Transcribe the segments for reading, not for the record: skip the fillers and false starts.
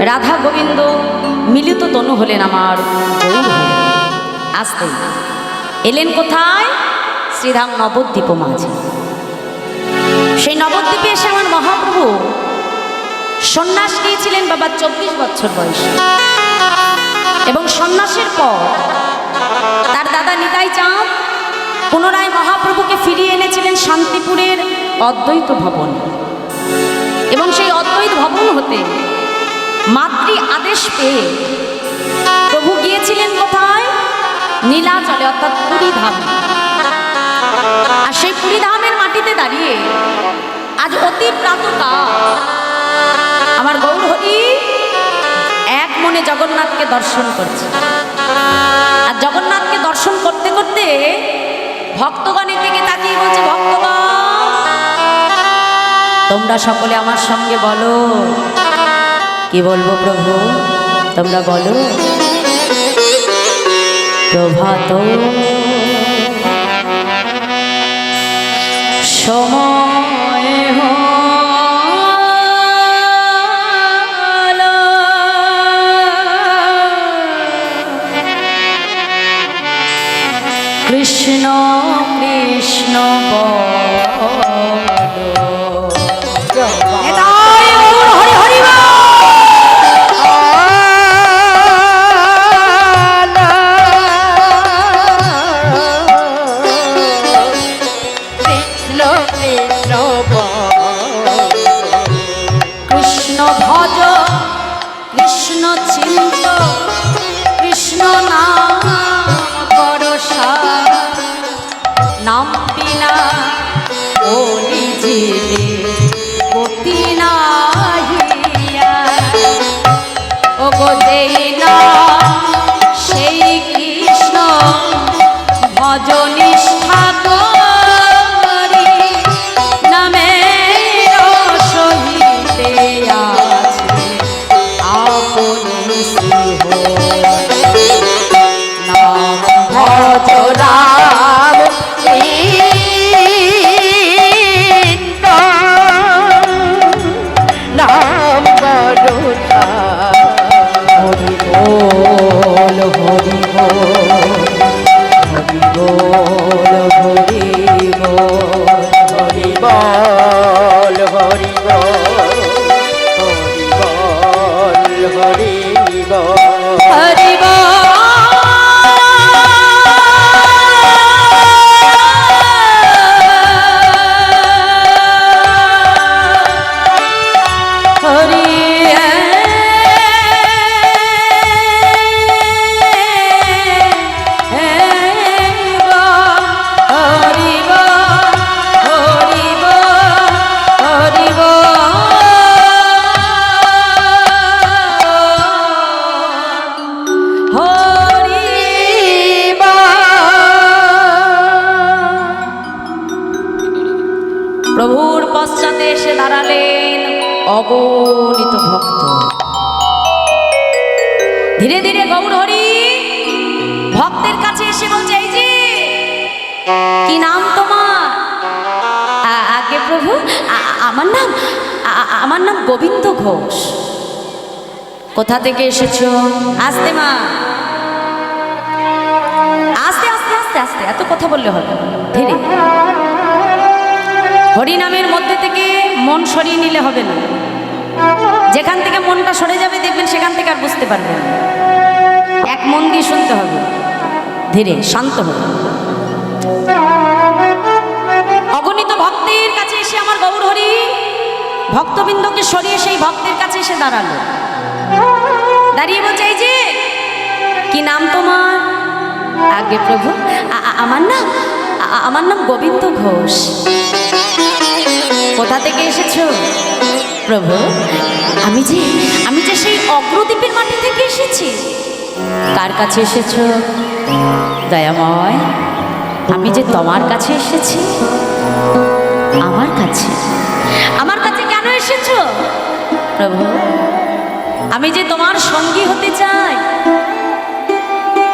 রাধা গোবিন্দ মিলিত তনু হলেন আমার গৌর হলেন। আসতে এলেন কোথায়? শ্রীধাম নবদ্বীপ মাঝে। সেই নবদ্বীপে এসে আমার মহাপ্রভু সন্ন্যাস নিয়েছিলেন বাবা 24 বছর বয়সে, এবং সন্ন্যাসের পর তার দাদা নিতাই চাঁদ পুনরায় মহাপ্রভুকে ফিরিয়ে এনেছিলেন শান্তিপুরের অদ্বৈত ভবন, এবং সেই অদ্বৈত ভবন হতে মাতৃ আদেশ পেয়ে প্রভু গিয়েছিলেন কোথায়? নীলাচলে, অর্থাৎ পুরী ধাম। আর সেই পুরী ধামের মাটিতে দাঁড়িয়ে আজ অতি প্রাতকাল আমার গৌর হরি এক মনে জগন্নাথকে দর্শন করছে। আর জগন্নাথকে দর্শন করতে করতে ভক্তগণের দিকে তাকিয়ে বলছে, ভক্তগণ তোমরা সকলে আমার সঙ্গে বলো। কি বলবো প্রভু? তোমরা বলো, প্রভাত সময় হল, কৃষ্ণ কৃষ্ণ কৃষ্ণ ভজ কৃষ্ণ চিন্ত কৃষ্ণ নাম করসা, নাম বিনা ওলি জিলে গতি নাহিয়া। ও গো যেই নাম সেই কৃষ্ণ ভজ নিষ্ঠা করি, নামের সহিতে আছে আপনি শ্রীহ। নাম ভজ রাম নাম বড় হরি বল হরি বল হরি বল হরি বল হরি বল হরি বল হরি বল হরি বল হরি বল। প্রভুর পশ্চাতে এসে দাঁড়ালেন অগণিত ভক্ত। ধীরে ধীরে গৌর হরি ভক্তের কাছে এসে বলছে, এই যে কি নাম তোমার? আগে প্রভু আমার নাম গোবিন্দ ঘোষ। কোথা থেকে এসেছো? আস্তে মা, আস্তে আস্তে আস্তে আস্তে, এত কথা বললে হবে, ধীরে। হরিনামের মধ্যে থেকে মন সরিয়ে নিলে হবে না। যেখান থেকে মনটা সরে যাবে দেখবেন সেখান থেকে আর বুঝতে পারবেন। এক মন দিয়ে শুনতে হবে, ধীরে শান্ত হবে। অগণিত ভক্তের কাছে এসে আমার গৌর হরি ভক্তবৃন্দকে সরিয়ে সেই ভক্তের কাছে এসে দাঁড়ালো। দাঁড়িয়ে বলছে, এই যে কি নাম তোমার? আগে প্রভু আমার নাম গোবিন্দ ঘোষ। কোথা থেকে এসেছো? প্রভু আমি যে সেই অগ্রদ্বীপের মাটি থেকে এসেছি। কার কাছে এসেছো? দয়াময়, আমি যে তোমার কাছে এসেছি। আমার কাছে? আমার কাছে কেন এসেছো? প্রভু আমি যে তোমার সঙ্গী হতে চাই।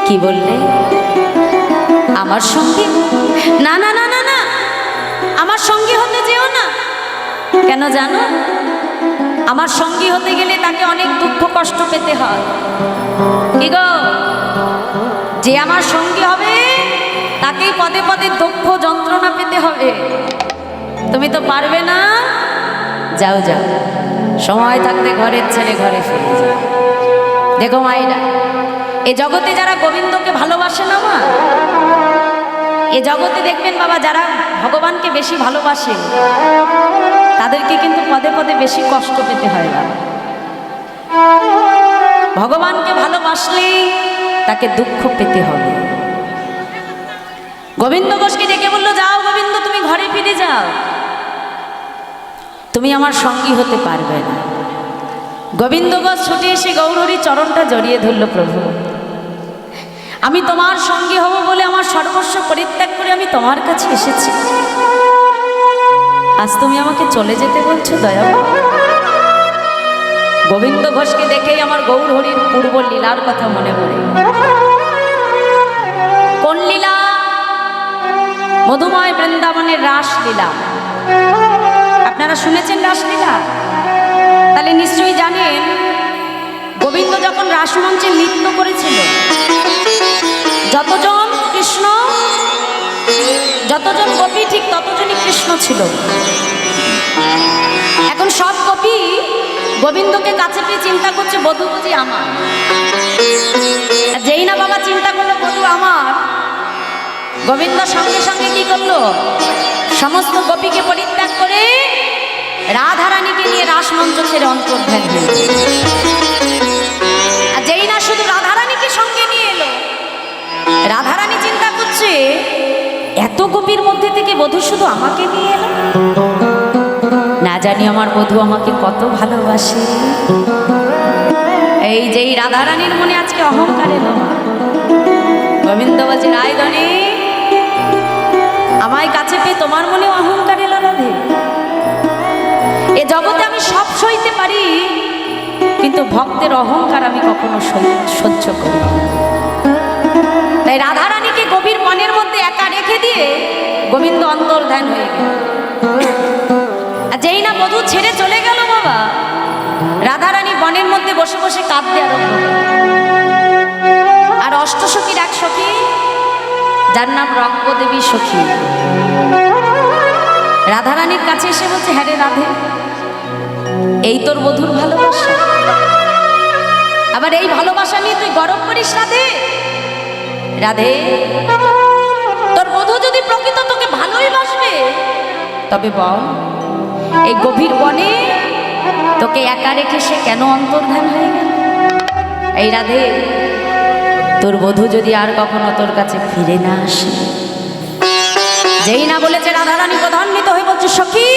কি বললে? আমার সঙ্গী? না না না না না, আমার সঙ্গী হতে যেও না। কেন জানো? আমার সঙ্গী হতে গেলে তাকে অনেক দুঃখ কষ্ট পেতে হয়। কি গো, যে আমার সঙ্গী হবে তাকেই পদে পদে দুঃখ যন্ত্রণা পেতে হবে। তুমি তো পারবে না। যাও যাও, সময় থাকতে ঘরের ছেলে ঘরে ফিরে যাও। দেখো মায়েরা, এ জগতে যারা গোবিন্দকে ভালোবাসে না মা, এ জগতে দেখবেন বাবা, যারা ভগবানকে বেশি ভালোবাসে তাদেরকে কিন্তু পদে পদে বেশি কষ্ট পেতে হয় বাবা। ভগবানকে ভালোবাসলেই তাকে দুঃখ পেতে হবে। গোবিন্দ ঘোষকে ডেকে বলল, যাও গোবিন্দ, তুমি ঘরে ফিরে যাও, তুমি আমার সঙ্গী হতে পারবে না। গোবিন্দ ঘোষ ছুটে এসে গৌরহরির চরণটা জড়িয়ে ধরল, প্রভু আমি তোমার সঙ্গী হব বলে আমার সর্বস্ব পরিত্যাগ করে আমি তোমার কাছে এসেছি, আজ তুমি আমাকে চলে যেতে বলছো দয়া। গোবিন্দ ঘোষকে দেখেই আমার গৌরহরির পূর্ব লীলার কথা মনে পড়ে। কোন লীলা? মধুময় বৃন্দাবনের রাসলীলা। আপনারা শুনেছেন রাসলীলা? তাহলে নিশ্চয়ই জানেন, গোবিন্দ যখন রাসমঞ্চে নৃত্য করেছিল, যতজন কৃষ্ণ, যতজন গোপী ঠিক ততজনই কৃষ্ণ ছিল। এখন সব গোপী গোবিন্দকে কাছে পেয়ে চিন্তা করছে, বধূ বুঝি আমার। যেই না বাবা চিন্তা করলো বধূ আমার, গোবিন্দ সঙ্গে সঙ্গে কি করলো? সমস্ত গোপীকে পরিত্যাগ করে রাধারানীকে নিয়ে রাসমঞ্চ ছেড়ে অন্তর্ধান হয়ে। আর যেই না শুধু রাধারানীকে সঙ্গে নিয়ে এলো, রাধারানী চিন্তা করছে, এত গোপীর মধ্যে থেকে বধূ শুধু আমাকে নিয়ে এলো, না জানি আমার বধূ আমাকে কত ভালোবাসে। এই যেই রাধারানীর মনে আজকে অহংকার এলো, গোবিন্দ বলছে, রায়ধনী আমায় কাছে পেয়ে তোমার মনে অহংকার এলো রাধে? এ জগতে আমি সব সইতে পারি, কিন্তু ভক্তের অহংকার আমি কখনো সহ্য করি না। তাই রাধারানীকে গভীর মনের মধ্যে একা রেখে দিয়ে গোবিন্দ অন্তর্ধান হয়ে গেল। আর যেই না বধূ ছেড়ে চলে গেল বাবা, রাধারানী বনের মধ্যে বসে বসে কাঁদতে আরম্ভ করল। আর অষ্টসখীর এক সখী, যার নাম রঙ্গদেবী সখী, রাধারানীর কাছে এসে বলছে, হ্যাঁ রে রাধে, এই তোর বধূর ভালোবাসা, আবার এই ভালোবাসা নিয়ে তুই গরব করিস রাধে? রাধে, তোর বধূ যদি প্রকৃত তোকে ভালোই বাসবে, তবে বল এই গভীর বনে তোকে একা রেখে সে কেন অন্তর্ধান হয়ে গেল? এই রাধে, তোর বধূ যদি আর কখনো তোর কাছে ফিরে না আসে। যেই না বলেছে, রাধারানী প্রধান্বিত হয়ে বলছে, সখী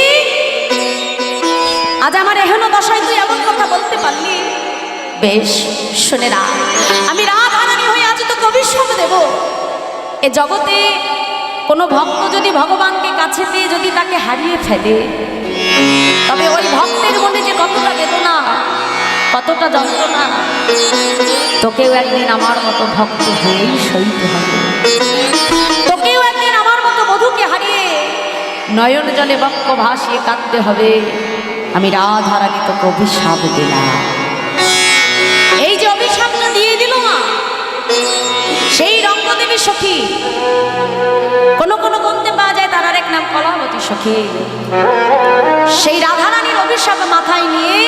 আজ আমার এহেন দশায় তুই এমন কথা বলতে পারলি? বেশ, শুনে না, আমি রাধারানী হয়ে আজ তোকে অভিশাপ দেব। এ জগতে কোনো ভক্ত যদি ভগবানকে কাছে পেয়ে যদি তাকে হারিয়ে ফেলে, তবে ওই ভক্তের মনে যে কতটা বেদনা, কতটা যন্ত্রণা, তোকেও একদিন আমার মতো ভক্ত হয়েই সইতে হবে। তোকেও একদিন আমার মতো বধূকে হারিয়ে নয়ন জলে বক্ষ ভাসিয়ে কাঁদতে হবে। আমি রাধারানী তোকে অভিশাপ দিলাম। এই যে অভিশাপটা দিয়ে দিল মা, সেই রঙ্গদেবী সখী, কোন কোন গ্রন্থে পাওয়া যায় তার আর এক নাম কলাবতী সখী। সেই রাধারানীর অভিশাপ মাথায় নিয়ে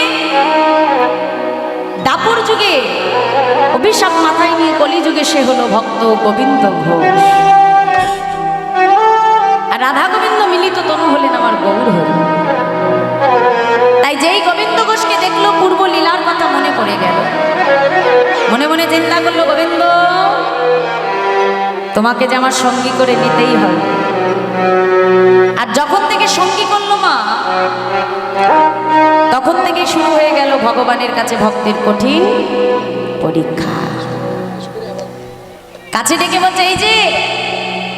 দাপর যুগে অভিশাপ মাথায় নিয়ে কলিযুগে সে হলো ভক্ত গোবিন্দ ঘোষ। আর রাধা গোবিন্দ মিলিত তনু হলেন আমার গৌরহরি। তাই যেই গোবিন্দ ঘোষকে দেখলো, পূর্ব লীলার কথা মনে পড়ে গেল। মনে মনে চিন্তা করলো, গোবিন্দ তোমাকে যে আমার সঙ্গী করে নিতেই হবে। আর যখন থেকে সঙ্গী করলো মা, তখন থেকে শুরু হয়ে গেল ভগবানের কাছে ভক্তের কঠিন পরীক্ষা। কাছে ডেকে বলছে, এই যে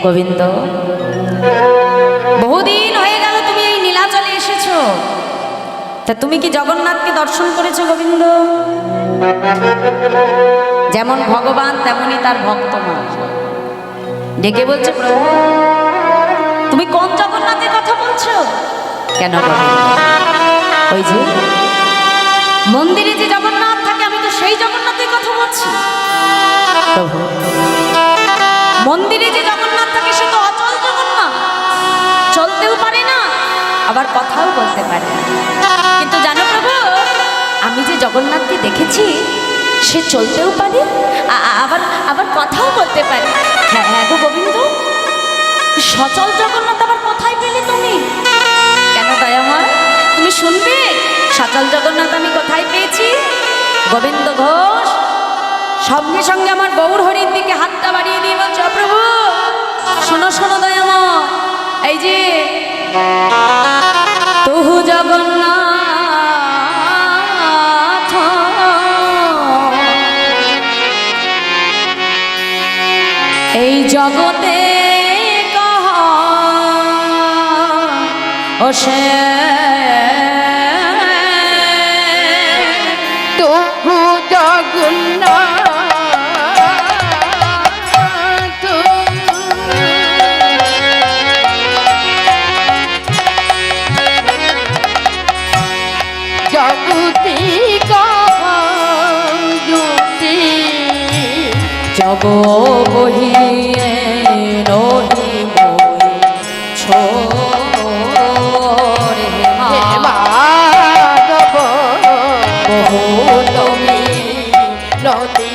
গোবিন্দ, বহুদিন হয়ে গেল তুমি এই নীলাচলে এসেছো, তা তুমি কি জগন্নাথকে দর্শন করেছো গোবিন্দ? যেমন ভগবান তেমনি তার ভক্ত মা। ডেকে বলছে, প্রভু তুমি কোন জগন্নাথের কথা বলছো? কেন গোবিন্দ? ওই যে মন্দিরে যে জগন্নাথ থাকে আমি তো প্রভু মন্দিরে যে জগন্নাথ থাকে সে তো অচল জগন্নাথ, চলতেও পারে না আবার কথাও বলতে পারে না। কিন্তু জানো প্রভু, আমি যে জগন্নাথকে দেখেছি সে চলতেও পারে আবার আবার কথাও বলতে পারে। হ্যাঁ হ্যাঁ গো গোবিন্দ, সচল জগন্নাথ আবার কোথায় পেলে তুমি? কেন দয়াময়, তুমি শুনবে সচল জগন্নাথ আমি কোথায় পেয়েছি? গোবিন্দ ঘোষ সঙ্গে সঙ্গে আমার গৌর হরির দিকে হাতটা বাড়িয়ে দিয়ে বলছে, প্রভু শোনো শোনো দয়াময়, এই যে তহু জগন্নাথ এই জগতে কহা ও সে তবু জগন্নাথ জগতি কাজুতি জগ বহিয়ে রহি বই ছোরে মাধব বহু তুমি নদী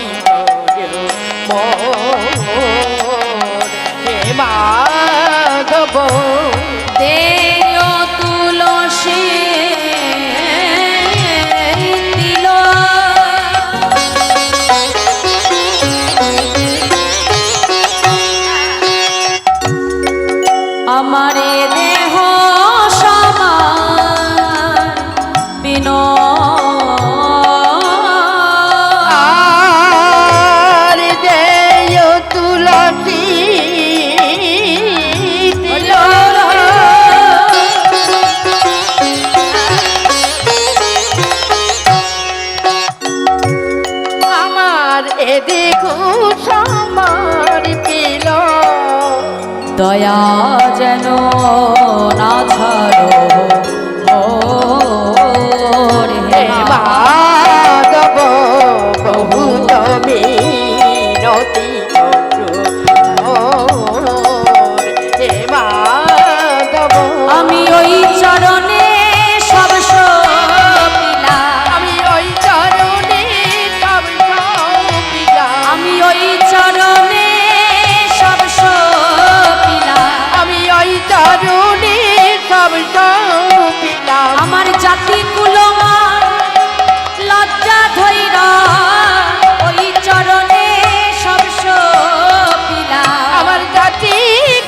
হে মাধব দেয় তুলসী দিল আমারে দেহ সমান আর দেয় তুলসী দিল আমার এ দেখো সমার পিল দয়া যেন না ছাড়ো ওরে হে মাধব বহু তুমি নদী হে মাধব আমি ওই চরণে সব পিলা, আমি ওই চরণে সব পিলা আমি ওই চরণে সব পিলা, আমি ওই চরণে সব পিলা আমার জাতি কুলমা লজ্জা ধৈরা ওই চরণে সব পিলা, আমার জাতি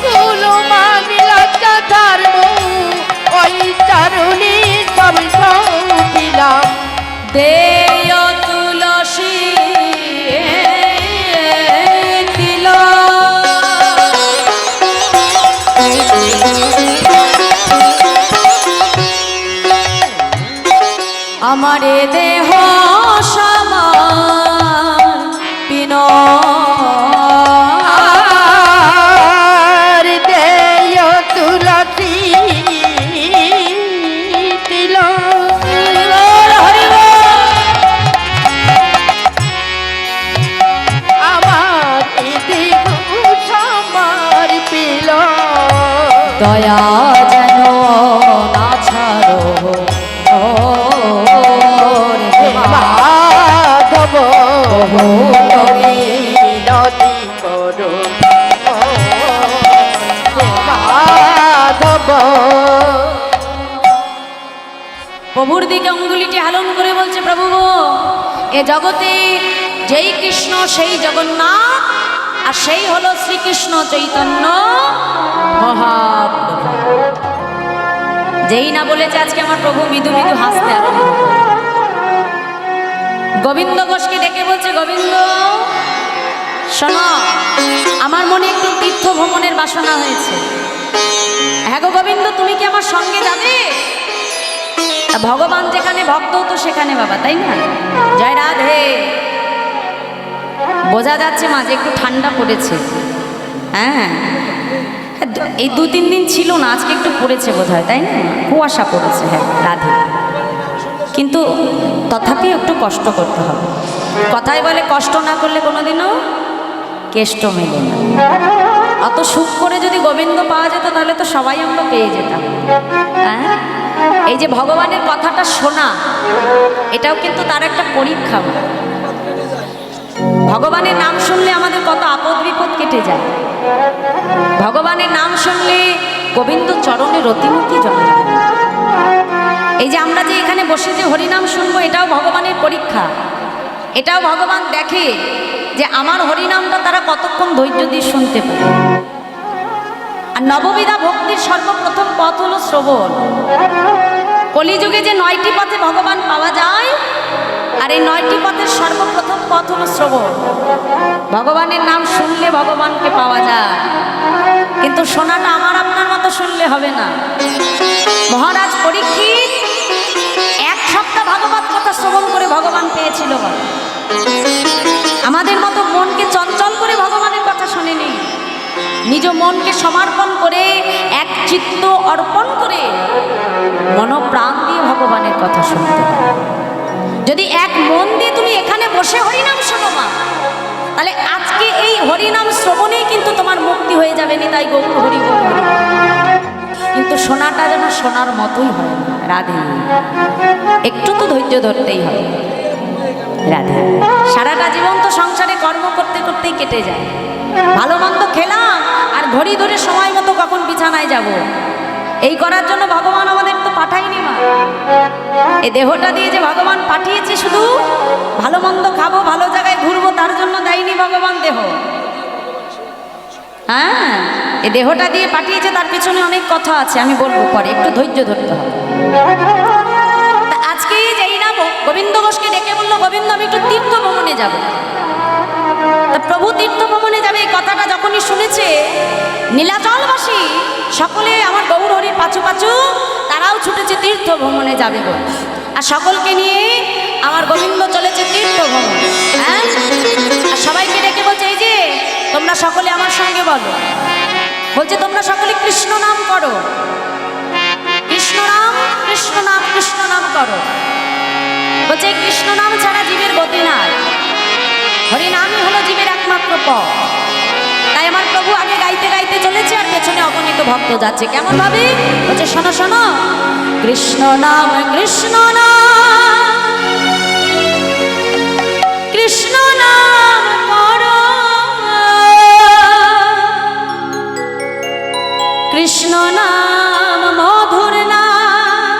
কুলো মাগলা ধর্ম ওই চরণে সব পিলাম দেয় তুলসী দিল আমারে দেহ সমান পিন আর দেয় তুলসী দিল আমার দিল সমার পিল দয়া যেন না ছাড়ো হে মাধব তুমি নদী করো হে মাধব প্রভুর দিকে অঙ্গুলিটি হেলন করে বলছে, প্রভু গো, এ জগতে যেই কৃষ্ণ সেই জগন্নাথ, আর সেই হলো শ্রীকৃষ্ণ চৈতন্য মহাপ্রভু। যেই না বলেছে আজকে আমার প্রভু মৃদু মৃদু হাসতে আরম্ভ করে। গোবিন্দ ঘোষকে ডেকে বলছে, গোবিন্দ শোনো, আমার মনে একটু তীর্থ ভ্রমণের বাসনা হয়েছে। হ্যাঁ গো গোবিন্দ, তুমি কি আমার সঙ্গে যাবে? ভগবান যেখানে ভক্ত তো সেখানে বাবা, তাই না? জয় রাধে। বোঝা যাচ্ছে মাঝে একটু ঠান্ডা পড়েছে। হ্যাঁ, এই 2-3 দিন ছিল না, আজকে একটু পড়েছে বোধ হয়, তাই না? কুয়াশা পড়েছে। হ্যাঁ রাধে। কিন্তু তথাপি একটু কষ্ট করতে হবে। কথাই বলে কষ্ট না করলে কোনোদিনও কেষ্ট মেলে না। অত সুখ করে যদি গোবিন্দ পাওয়া যেত তাহলে তো সবাই আমরা পেয়ে যেতাম। হ্যাঁ, এই যে ভগবানের কথাটা শোনা, এটাও কিন্তু তার একটা পরীক্ষা। ভগবানের নাম শুনলে আমাদের কত আপদ বিপদ কেটে যায়। ভগবানের নাম শুনলে গোবিন্দ চরণে রতিমতি জন্ম। এই যে আমরা যে এখানে বসে যে হরিনাম শুনবো, এটাও ভগবানের পরীক্ষা। এটাও ভগবান দেখে যে আমার হরিনামটা তারা কতক্ষণ ধৈর্য দিয়ে শুনতে পারে। আর নববিধা ভক্তির সর্বপ্রথম পথ হলো শ্রবণ। কলিযুগে যে 9টি পথে ভগবান পাওয়া যায়, আর এই 9টি পথের সর্বপ্রথম পথ হলো শ্রবণ। ভগবানের নাম শুনলে ভগবানকে পাওয়া যায়, কিন্তু শোনাটা আমার আপনার মতো শুনলে হবে না। মহারাজ পরীক্ষিত 1 সপ্তাহ ভাগবত কথা শ্রবণ করে ভগবান পেয়েছিল। আমাদের মতো মনকে চঞ্চল করে ভগবানের কথা শোনেনি। নিজ মনকে সমর্পণ করে, এক চিত্ত অর্পণ করে মনপ্রাণ দিয়ে ভগবানের কথা শুনতে। যদি এক মন দিয়ে তুমি এখানে বসে হরিনাম শোনো মা, তাহলে আজকে এই হরিনাম শ্রবণেই কিন্তু তোমার মুক্তি হয়ে যাবে। নিতাই গৌর হরি বল হরি। কিন্তু শোনাটা যেন শোনার মতোই হয় না। রাধে, একটু তো ধৈর্য ধরতেই হবে। রাধে, সারাটা জীবন তো সংসারে কর্ম করতে করতেই কেটে যায়। ভালো মন্দ খেলাম আর ঘড়ি ধরে সময় মতো কখন বিছানায় যাব, এই করার জন্য ভগবান আমাদের তো পাঠায়নি মা। এই দেহটা দিয়ে যে ভগবান পাঠিয়েছে শুধু ভালো মন্দ খাবো, ভালো জায়গায় ঘুরবো, তার জন্য দেয়নি ভগবান দেহ। হ্যাঁ, এই দেহটা দিয়ে পাঠিয়েছে, তার পিছনে অনেক কথা আছে, আমি বলবো পরে, একটু ধৈর্য ধরতে হবে। আজকে যেই না গোবিন্দ ঘোষকে ডেকে বললো, গোবিন্দ আমি একটু তীর্থ ভ্রমণে যাব। তা প্রভু তীর্থ ভ্রমণে যাবে এই কথাটা যখনই শুনেছে, নীলাচলবাসী সকলে আমার গৌর হরির পাছু পাছু তারাও ছুটেছে তীর্থ ভ্রমণে যাবে বলে। আর সকলকে নিয়ে আমার গোবিন্দ চলেছে তীর্থ ভ্রমণ। হ্যাঁ, আর সবাইকে ডেকে বলছে, এই যে তোমরা সকলে আমার সঙ্গে বলো। বলছে তোমরা সকলে কৃষ্ণ নাম করো, কৃষ্ণ নাম, কৃষ্ণ নাম, কৃষ্ণ নাম করো। বলছে কৃষ্ণ নাম ছাড়া জীবের গতি নাই। হরিনামই হলো জীবের একমাত্র পথ। তাই আমার প্রভু আগে গাইতে গাইতে চলেছে, আর পেছনে অগণিত ভক্ত যাচ্ছে। কেমন ভাবে? বলছে শোনো শোনো, কৃষ্ণ নাম, কৃষ্ণ নাম, কৃষ্ণ নাম করো, কৃষ্ণ নাম মধুর নাম,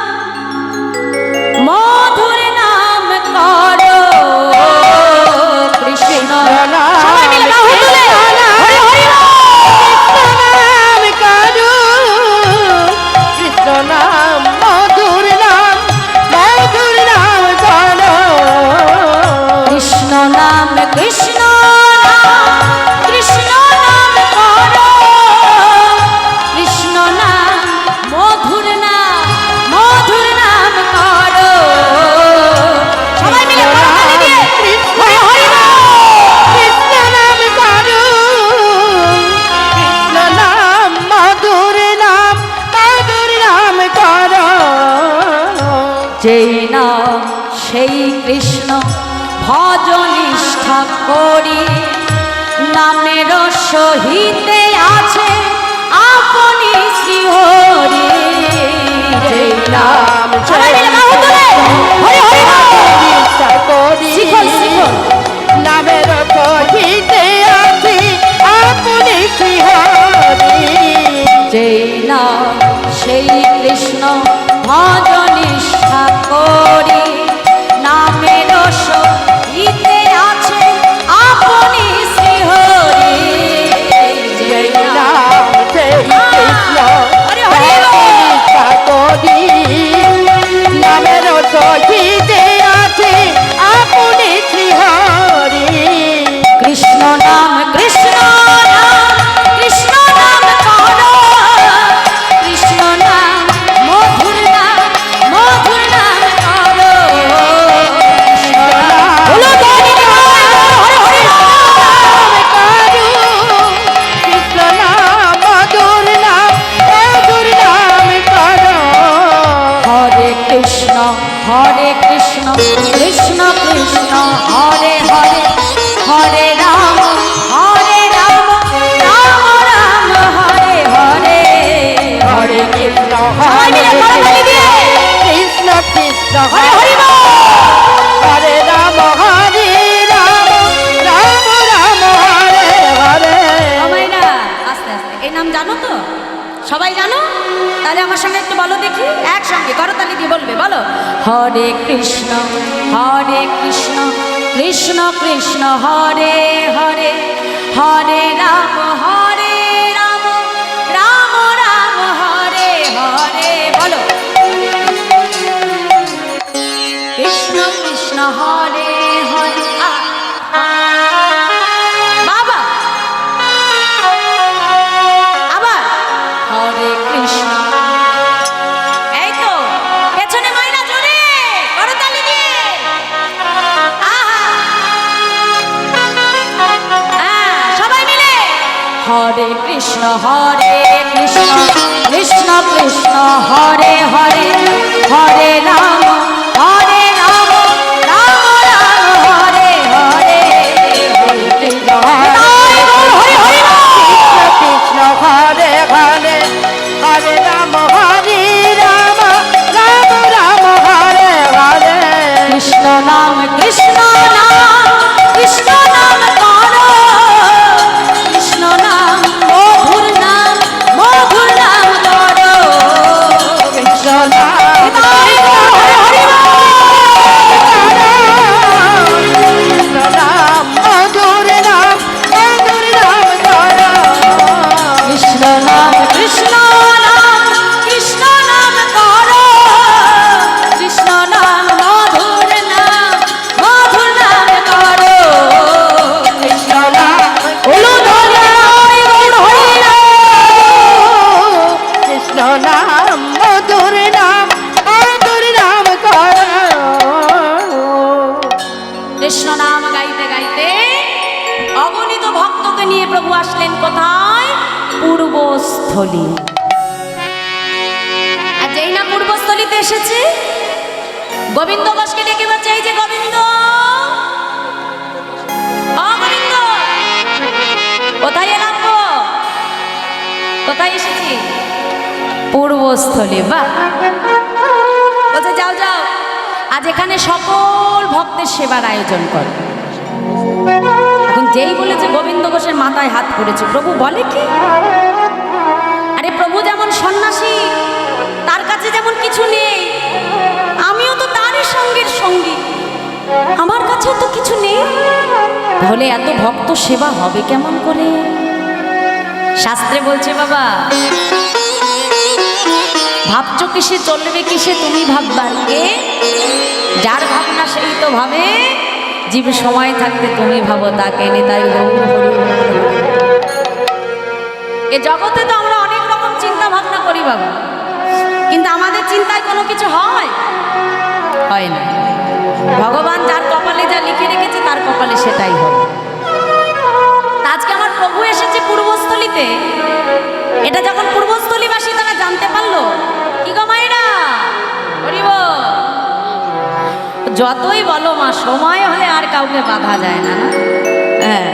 মধুর নাম করো, কৃষ্ণ নাম। সবাই মিলে বাহু তুলে হরি হরি নাম করো, কৃষ্ণ নাম মধুর নাম, মধুর নাম করো। কৃষ্ণ নাম, কৃষ্ণ নাম, কৃষ্ণ নাম করো, কৃষ্ণ নাম মধুর নাম, মধুর নাম করো। সবাই মিলে করতালি দিয়ে হরি হরি কৃষ্ণ নাম করো, কৃষ্ণ নাম মধুর নাম, মধুর নাম করো। যেই নাম সেই কৃষ্ণ ভজ নিষ্ঠা করি, নামের সহিতে আছে আপনি শ্রীহরি। যেই নাম, সবাই মিলে বাহু তুলে হরি হরি নিষ্ঠা করি, শিখল শিখল। নামের সহিতে আছি আপনি শ্রীহরি। যেই নাম সেই কৃষ্ণ ভজ নিষ্ঠা করি, নামের সহিতে আছে আপনি শ্রীহরি। যেই নাম, সেই কৃষ্ণ হরি হরি নিষ্ঠা করি, নামের সহিতে আছি আপনি শ্রীহরি। কৃষ্ণ নাম, কৃষ্ণ নাম, কৃষ্ণ নাম করো, কৃষ্ণ নাম মধুর হরে হরি বল। হরে রাম হরে রাম রাম রাম হরে হরে। মাইনা আস্তে আস্তে, এই নাম জানো তো? সবাই জানো? তাহলে আমার সঙ্গে একটু বলো দেখি, একসঙ্গে করতালি দিয়ে বলবে, বলো হরে কৃষ্ণ কৃষ্ণ কৃষ্ণ হরে হরে, হরে রাম রাম রাম হরে হরে। বলো কৃষ্ণ কৃষ্ণ হরে হরে। বাবা আবার হরে কৃষ্ণ। এই তো পেছনে মাইনা জোরে করতালি দিয়ে। সবাই মিলে হরে কৃষ্ণ কৃষ্ণ কৃষ্ণ হরে হরে, হরে রাম রাম রাম হরে হরে। কৃষ্ণ কৃষ্ণ হরে হরে, হরে রাম হরে রাম রাম রাম হরে হরে। কৃষ্ণ নাম কৃষ্ণ নাম করো, কৃষ্ণ নাম মধুর নাম করো। কৃষ্ণ নাম কৃষ্ণ নাম মধুর নাম করো। কৃষ্ণ নাম করো, কৃষ্ণ নাম মধুর নাম করো। কৃষ্ণ নাম হলুদ হরে গৌর হরে। কৃষ্ণ নাম মধুর নাম করো। কৃষ্ণ নাম গাইতে গাইতে অগণিত ভক্তকে নিয়ে প্রভু আসলেন কোথায়? পূর্বস্থলী। আর যেই না পূর্বস্থলীতে এসেছে, গোবিন্দ দাসকে ডেকে বলছে, এই যে গোবিন্দ, গোবিন্দ কোথায় এলাম গো? কোথায় এসেছি? পূর্বস্থলী। বাহ, বলছে যাও যাও, আজ এখানে সকল ভক্তের সেবার আয়োজন কর। এখন যেই বলেছে গোবিন্দ ঘোষের মাথায় হাত পড়েছে। প্রভু বলে কি? আরে প্রভু যেমন সন্ন্যাসী, তার কাছে যেমন কিছু নেই, আমিও তো তারই সঙ্গের সঙ্গী, আমার কাছেও তো কিছু নেই, তাহলে এত ভক্ত সেবা হবে কেমন করে? শাস্ত্রে বলছে বাবা, ভাবছো কিসে চলবে কিসে তুমি ভাববার কে? যার ভাবনা সেই তো ভাবে, জীব সময় থাকতে তুমি ভাবো তাকে। নিতাই গৌর হরি হরি। এ জগতে তো আমরা অনেক রকম চিন্তা ভাবনা করি বাবা, কিন্তু আমাদের চিন্তায় কোনো কিছু হয় না। ভগবান যার কপালে যা লিখে রেখেছে তার কপালে সেটাই হবে। আজকে আমার প্রভু এসেছে পূর্বস্থলীতে, এটা যখন পূর্বস্থলীবাসী তারা জানতে পারলো, কি গো মায়েরা করিব, যতই বলো মা, সময় হলে আর কাউকে বাধা যায় না। হ্যাঁ,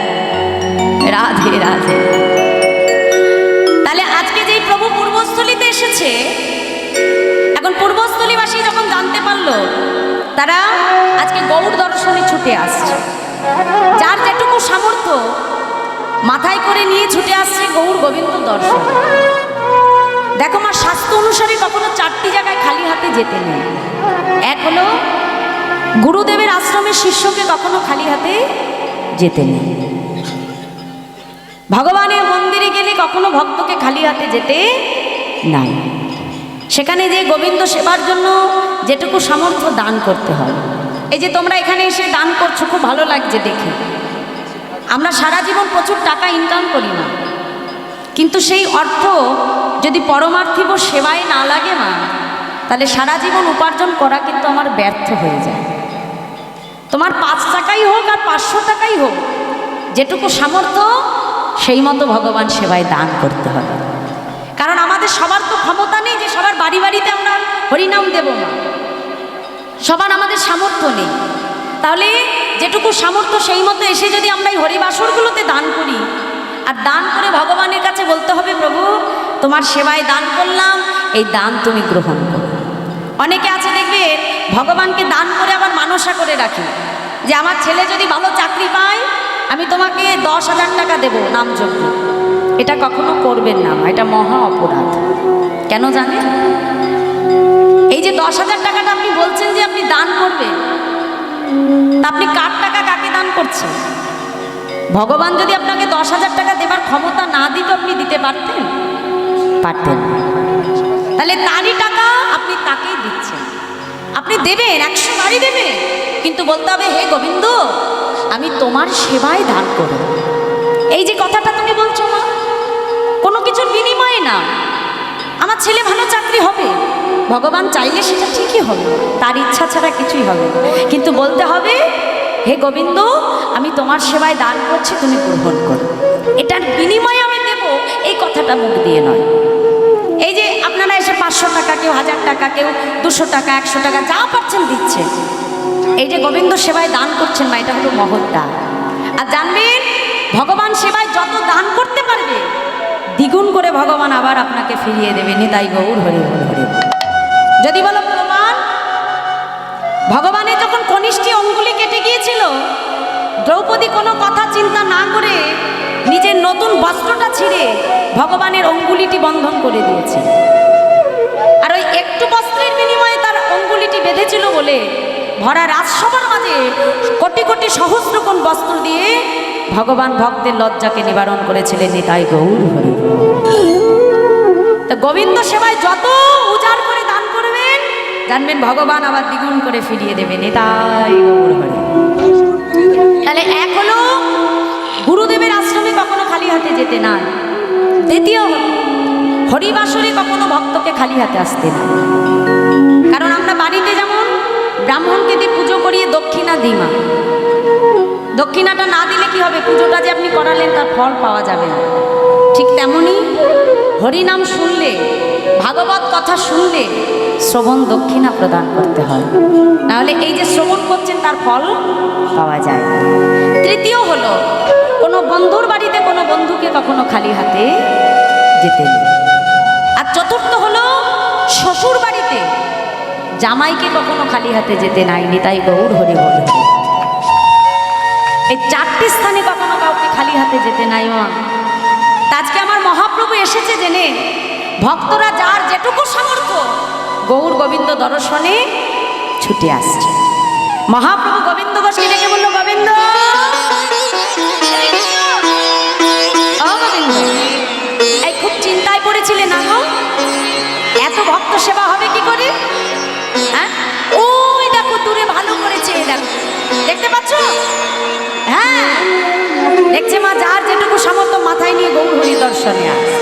রাধে রাধে। তাহলে আজকে যেই প্রভু পূর্বস্থলীতে এসেছে, এখন পূর্বস্থলীবাসী যখন জানতে পারলো, তারা আজকে গৌর দর্শনে ছুটে আসছে। যার যেটুকু সামর্থ্য মাথায় করে নিয়ে ছুটে আসছে গৌর গোবিন্দ দর্শন। দেখো মা, শাস্ত্র অনুসারে কখনো 4টি জায়গায় খালি হাতে যেতে নেই। এক হলো গুরুদেবের আশ্রমের শিষ্যকে কখনো খালি হাতে যেতে নেই। ভগবানের মন্দিরে গেলে কখনো ভক্তকে খালি হাতে যেতে নাই। সেখানে যে গোবিন্দ সেবার জন্য যেটুকু সামর্থ্য দান করতে হয়। এই যে তোমরা এখানে এসে দান করছো, খুব ভালো লাগছে দেখে। আমরা সারা জীবন প্রচুর টাকা ইনকাম করি না, কিন্তু সেই অর্থ যদি পরমার্থিব সেবায় না লাগে মা, তাহলে সারা জীবন উপার্জন করা কিন্তু আমার ব্যর্থ হয়ে যায়। তোমার 5 টাকাই হোক আর 500 টাকাই হোক, যেটুকু সামর্থ্য সেই মতো ভগবান সেবায় দান করতে হবে। কারণ আমাদের সবার তো ক্ষমতা নেই যে সবার বাড়ি বাড়িতে আমরা হরিনাম দেব না, সবার আমাদের সামর্থ্য নেই। তাহলে যেটুকু সামর্থ্য সেই মতো এসে যদি আমরা এই হরিবাসরগুলোতে দান করি, আর দান করে ভগবানের কাছে বলতে হবে, প্রভু তোমার সেবায় দান করলাম, এই দান তুমি গ্রহণ করো। অনেকে আছে দেখবে ভগবানকে দান করে আবার মানসা করে রাখি যে আমার ছেলে যদি ভালো চাকরি পায় আমি তোমাকে 10,000 টাকা দেবো নামযজ্ঞ। এটা কখনো করবেন না, এটা মহা অপরাধ। কেন জানেন? এই যে 10,000 টাকাটা আপনি বলছেন যে আপনি দান করবেন, তা আপনি কার টাকা কাকে দান করছেন? ভগবান যদি আপনাকে 10,000 টাকা দেবার ক্ষমতা না দিত আপনি দিতে পারতেন? পারতেন। তাহলে তারই টাকা আপনি তাকেই দিচ্ছেন। আপনি দেবেন, 100 বারই দেবেন, কিন্তু বলতে হবে হে গোবিন্দ আমি তোমার সেবায় দান করব। এই যে কথাটা তুমি বলছো না, কোনো কিছুর বিনিময়ে না। আমার ছেলে ভালো চাকরি হবে, ভগবান চাইলে সেটা ঠিকই হবে, তার ইচ্ছা ছাড়া কিছুই হবে না। কিন্তু বলতে হবে হে গোবিন্দ আমি তোমার সেবায় দান করছি, তুমি গ্রহণ করো। এটার বিনিময়ে আমি দেব, এই কথাটা মুখ দিয়ে নয়। এই যে আপনারা এসে 500 টাকা, কেউ 1000 টাকা, কেউ 200 টাকা, 100 টাকা যা পাচ্ছেন দিচ্ছেন, এই যে গোবিন্দ সেবায় দান করছেন মা, এটা হলো মহৎ দান। আর জানবেন ভগবান সেবায় যত দান করতে পারবে দ্বিগুণ করে ভগবান আবার আপনাকে ফিরিয়ে দেবে। নিতাই গৌর হরি বল হরি। যদি বলো প্রমাণ, ভগবানের যখন কনিষ্ঠী অঙ্গুলি কেটে গিয়েছিল, দ্রৌপদী কোনো কথা চিন্তা না করে নিজের নতুন বস্ত্রটা ছিঁড়ে ভগবানের অঙ্গুলিটি বন্ধন করে দিয়েছে। আর ওই একটু বস্ত্রের বিনিময়ে তার অঙ্গুলিটি বেঁধেছিল বলে ভরা রাজসভার মাঝে কোটি কোটি সহস্র কোণ বস্ত্র দিয়ে ভগবান ভক্তের লজ্জাকে নিবারণ করেছিলেন। নিতাই গৌর হরি। তা গোবিন্দ সেবায় যত উজাড় করে দান করবেন জানবেন ভগবান আবার দ্বিগুণ করে ফিরিয়ে দেবেন। নিতাই গৌর হরি। তাহলে এক হলো গুরুদেবের আশ্রমে কখনো খালি হাতে যেতে নাই। দ্বিতীয় হরিবাসরে কখনো ভক্তকে খালি হাতে আসতে না। কারণ আমরা বাড়িতে যেমন ব্রাহ্মণকে দিয়ে পুজো করিয়ে দক্ষিণা দিই মা, দক্ষিণাটা না দিলে কি হবে? পুজোটা যে আপনি করালেন তার ফল পাওয়া যাবে না। ঠিক তেমনি হরিনাম শুনলে, ভাগবত কথা শুনলে শ্রবণ দক্ষিণা প্রদান করতে হয়, নাহলে এই যে শ্রবণ করছেন তার ফল পাওয়া যায়। তৃতীয় হলো কোনো বন্ধুর বাড়িতে কোনো বন্ধুকে কখনো খালি হাতে যেতে নেই। আর চতুর্থ হলো শ্বশুর বাড়িতে জামাইকে কখনো খালি হাতে যেতে নাই। নিতাই গৌর হরি বল। এই 4টি স্থানে কখনো কাউকে খালি হাতে যেতে নাই মা। আজকে আমার মহাপ্রভু এসেছে জেনে ভক্তরা যার যেটুকু সামর্থ্য গৌর গোবিন্দ দর্শনে ছুটে আসছে। মহাপ্রভু গোবিন্দ ঘোষকে ডেকে বলল, গোবিন্দ ও গোবিন্দ, এই খুব চিন্তায় পড়েছিলে না গো? এত ভক্ত সেবা হবে কি করে? হ্যাঁ, ওই দেখো দূরে ভালো করেছে, দেখো, দেখতে পাচ্ছ? হ্যাঁ দেখছে মা, যার যেটুকু সামর্থ্য মাথায় নিয়ে গৌর হরি দর্শনে আসে।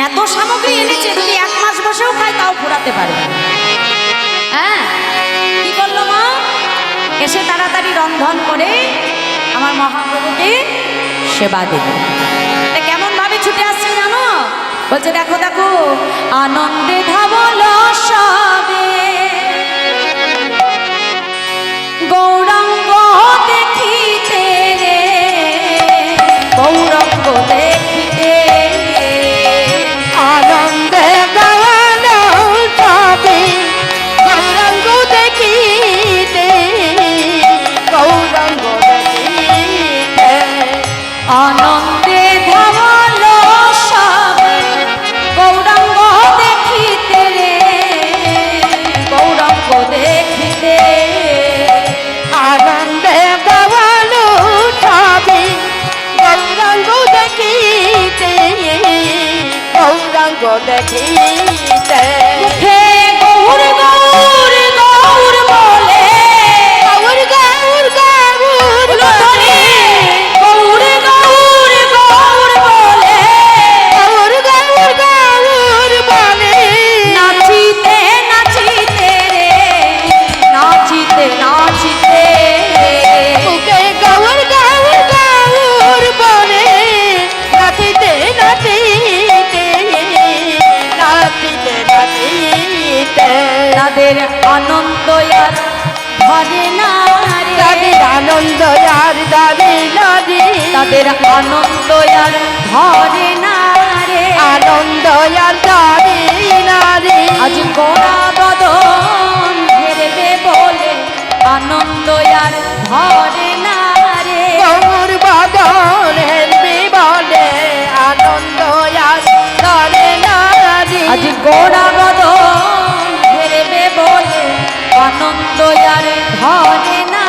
এত সামগ্রী এনেছে, যদি 1 মাস বসেও খায় তাও ফুরাতে পারবে। হ্যাঁ, কি করলো মা? এসে তাড়াতাড়ি রন্ধন করে আমার মহাপ্রভুকে সেবা দেবে। কেমন ভাবে ছুটে আসছে জানো? বলছে দেখো দেখো, আনন্দে ধাবল সবে গৌরাঙ্গ দেখিতে রে, গৌরাঙ্গ দেখিতে আনন্দে গান সবে গৌরাঙ্গ দেখিতে, গৌরাঙ্গ দেখিতে, আনন্দে ধাবল সবে গৌরাঙ্গ দেখিতে রে, গৌরাঙ্গ দেখিতে। আনন্দে গান সবে গৌরাঙ্গ দেখিতে, গৌরাঙ্গ দেখিতে। মুখে গৌর গৌর গৌর বলে, গৌর গৌর গৌর বলে গৌর গৌর গৌর বলে, গৌর গৌর গৌর বলে, নাচিতে নাচিতে রে, নাচিতে নাচিতে। মুখে গৌর গৌর গৌর বলে, নাচিতে নাচিতে, নাচিতে নাচিতে। তাদের আনন্দ আর ধরে না রে, তাদের আনন্দ আর দাঁড়ে নারে, তাদের আনন্দ আর ধরে না রে, আনন্দ আর দাঁড়ে নারে। আজ গোরা বদন ঘেরবে আনন্দ আর ধরে না রে। গৌর বদনের বিবনে আনন্দ আর ধরে না রে। আজ গোড়া বদন হেরবে বলে আনন্দ আর ধরে না।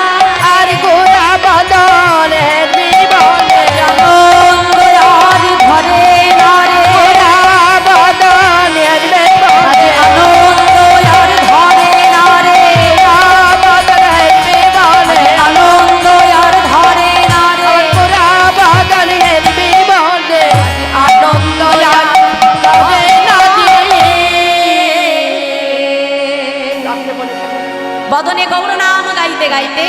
আর গোড়া বদনের বিবনে আনন্দ আর ধরে না রে। গোড়া বদনের বিবনে আনন্দ আর ধরে না রে। গোড়া বদনের বিবনে আনন্দ আর ধরে না রে। গোড়া বদনের বিবনে আনন্দ আর ধরে না রে। বদনে গৌর নাম গাইতে গাইতে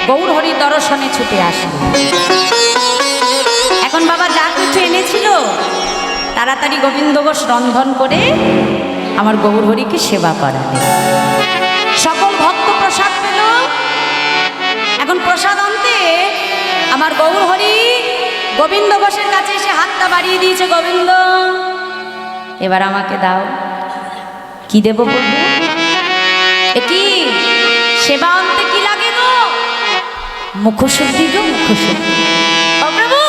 গৌর হরি দর্শনে ছুটে আসলো। এখন বাবা যা কিছু এনেছিল তাড়াতাড়ি গোবিন্দ ঘোষ রন্ধন করে আমার গৌর হরিকে সেবা করাবে। সকল ভক্ত প্রসাদ পেল। এখন প্রসাদ আনতে আমার গৌর হরি গোবিন্দ ঘোষের কাছে এসে হাতটা বাড়িয়ে দিয়েছে, গোবিন্দ এবার আমাকে দাও। কি দেব প্রভু? এ কি সেবা আনতে কি লাগে গো? মুখশুদ্ধি গো, মুখশুদ্ধি। ও প্রভু,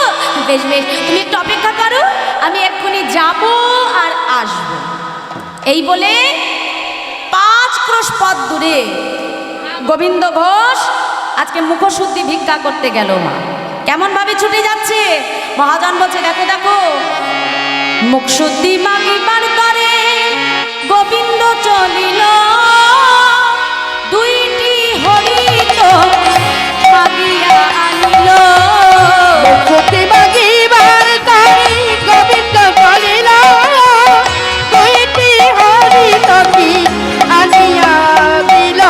বেশ বেশ, তুমি একটু অপেক্ষা করো, আমি এক্ষুনি যাব আর আসব। এই বলে 5 ক্রোশ পথ দূরে গোবিন্দ ঘোষ আজকে মুখশুদ্ধি ভিক্ষা করতে গেল। মা কেমন ভাবে ছুটে যাচ্ছে। মহাজন বলছে, দেখো দেখো, মুখশুদ্ধি মাগিবার করে গোবিন্দ চলিল, দুইটি হরিত মাগিয়া আনিল। মুখশুদ্ধি মাগিবার তাই গোবিন্দ চলিল, দুইটি হরিত কি আনিয়া দিল।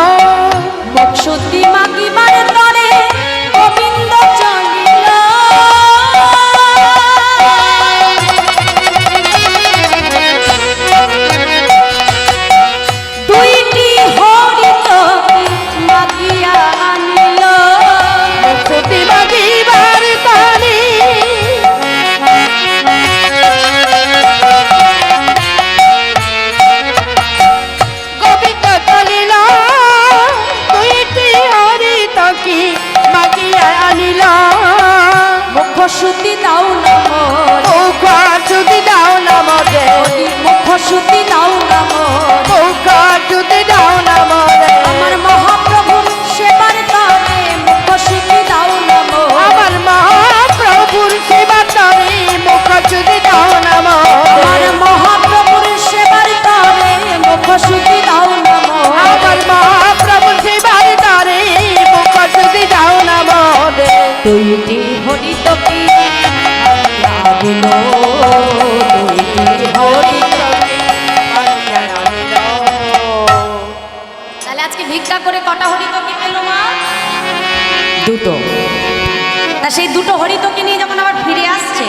মুখশুদ্ধি মাগিবার তরে গোবিন্দ চলিল, দুইটি হরিত মাগিয়া আনিল। মুখশুদ্ধি মাগিবার তাই গোবিন্দ চলিল, দুইটি হরিত কি মাগিয়া আনিল। মুখশুদ্ধি দাও নমঃ, মুখশুদ্ধি দাও নমরে, মুখশুদ্ধি দাও নমঃ। মুখশুদ্ধি দাও নমরে, আমার মহাপ্রভুর সেবার তরে মুখশুদ্ধি দাও নমঃ। আমার মহাপ্রভুর সেবা তরে মুখশুদ্ধি দাও নমরে, আমার মহাপ্রভুর সেবার তরে মুখশুদ্ধি দাও নমঃ। আমার মহাপ্রভুর সেবার তরে মুখশুদ্ধি দাও নমরে। দুইটি হরিত কি আনিল, দুইটি হরিত। তাহলে আজকে ভিক্ষা করে কটা হরিতকি পেল মা? দুটো। তা সেই দুটো হরিতকি নিয়ে যখন আবার ফিরে আসছে,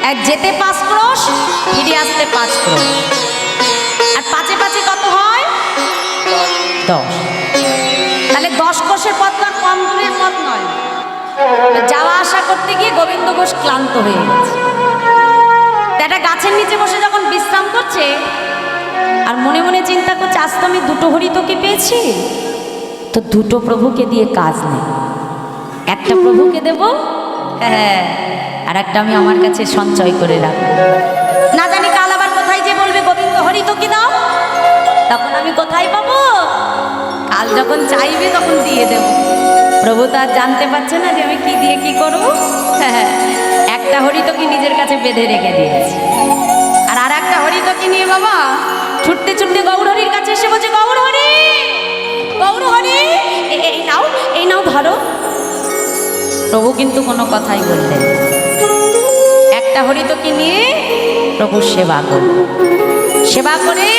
এক যেতে 5 ক্রোশ, ফিরে আসতে 5 ক্রোশ, আর 5-এ 5-এ কত হয়? 10। তাহলে 10 ক্রোশের পথ তো আর কম দূরের পথ নয়। যাওয়া আসা করতে গিয়ে গোবিন্দ ঘোষ ক্লান্ত হয়ে গেছে। তা একটা গাছের নিচে বসে যখন বিশ্রাম করছে আর মনে মনে চিন্তা করছে, আজ তো আমি দুটো হরিতকি পেয়েছি, তো দুটো প্রভুকে দিয়ে কাজ নেই। একটা প্রভুকে দেব, হ্যাঁ, আর একটা আমি আমার কাছে সঞ্চয় করে রাখবো। না জানি কাল আবার কোথায় যে বলবে গোবিন্দ হরিতকি দাও, তখন আমি কোথায় পাবো? কাল যখন চাইবে তখন দিয়ে দেব। প্রভু তো আর জানতে পারছে না যে আমি কি দিয়ে কি করবো। হ্যাঁ, একটা হরিতকি নিজের কাছে বেঁধে রেখে দিয়েছি, আর একটা হরিতকি নিয়ে বাবা ছুটতে ছুটতে গৌর হরির কাছে এসে বলছে, গৌর হরি, গৌর হরি, এই নাও ধরো। প্রভু কিন্তু কোনো কথাই বললেন। একটা হরিতকি নিয়ে প্রভুর সেবা করল। সেবা করে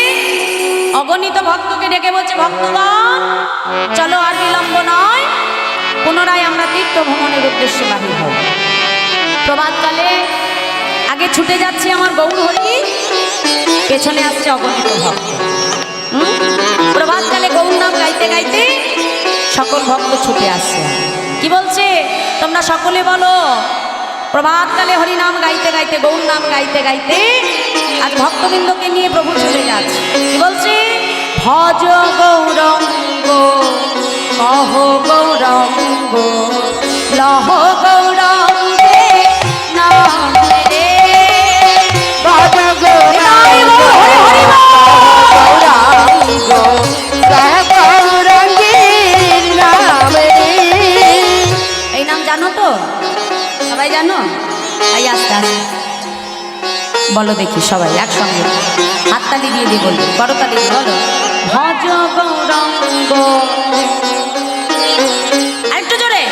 অগণিত ভক্তকে ডেকে বলছে, ভক্তগণ চলো, আর বিলম্ব নয়, পুনরায় আমরা তীর্থ ভ্রমণের উদ্দেশ্যে বাহির হব। প্রভাতকালে আগে ছুটে যাচ্ছে আমার গৌর হরি, পেছনে আসছে অগণিত ভক্ত। প্রভাতকালে গৌর নাম গাইতে গাইতে সকল ভক্ত ছুটে আসছে। কি বলছে? তোমরা সকলে বলো, প্রভাতকালে হরি নাম গাইতে গাইতে, গৌর নাম গাইতে গাইতে আজ ভক্তবৃন্দকে নিয়ে প্রভু চলে যাচ্ছে। কি বলছে? ভজ গৌরঙ্গ কহ গৌরঙ্গ লহ গৌরঙ্গে নাম রে ভজ গৌরাঙ্গ গৌরাঙ্গীর নাম রে। এই নাম জানো তো সবাই জানো? এই আস্তে আস্তে বলো দেখি সবাই একসঙ্গে হাততালি দিয়ে দিয়ে বলবে করতালি দিয়ে বলো ভজ গৌরঙ্গ আরেকটু জোরে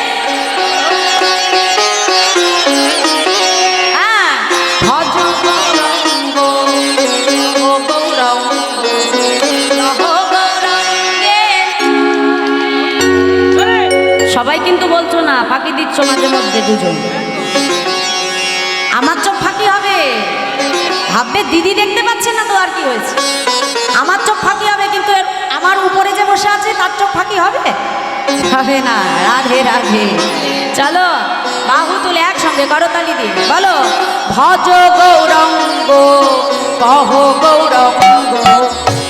হ্যাঁ ভজ গৌরঙ্গ ও গৌরঙ্গ লহ গৌরঙ্গে। সবাই কিন্তু বলছো না, ফাঁকি দিচ্ছ মাঝে মধ্যে দুজন। আমার চোখ ফাঁকি হবে, ভাববে দিদি দেখতে পাচ্ছে না তো আর কি হয়েছে। আমার চোখ ফাঁকি হবে, কিন্তু আমার উপরে যে বসে আছে তার চোখ ফাঁকি হবে হবে না। রাধে রাধে। চলো বাহু তুলে একসঙ্গে করতালি দিয়ে বলো ভজ গৌরঙ্গ কহ গৌরঙ্গ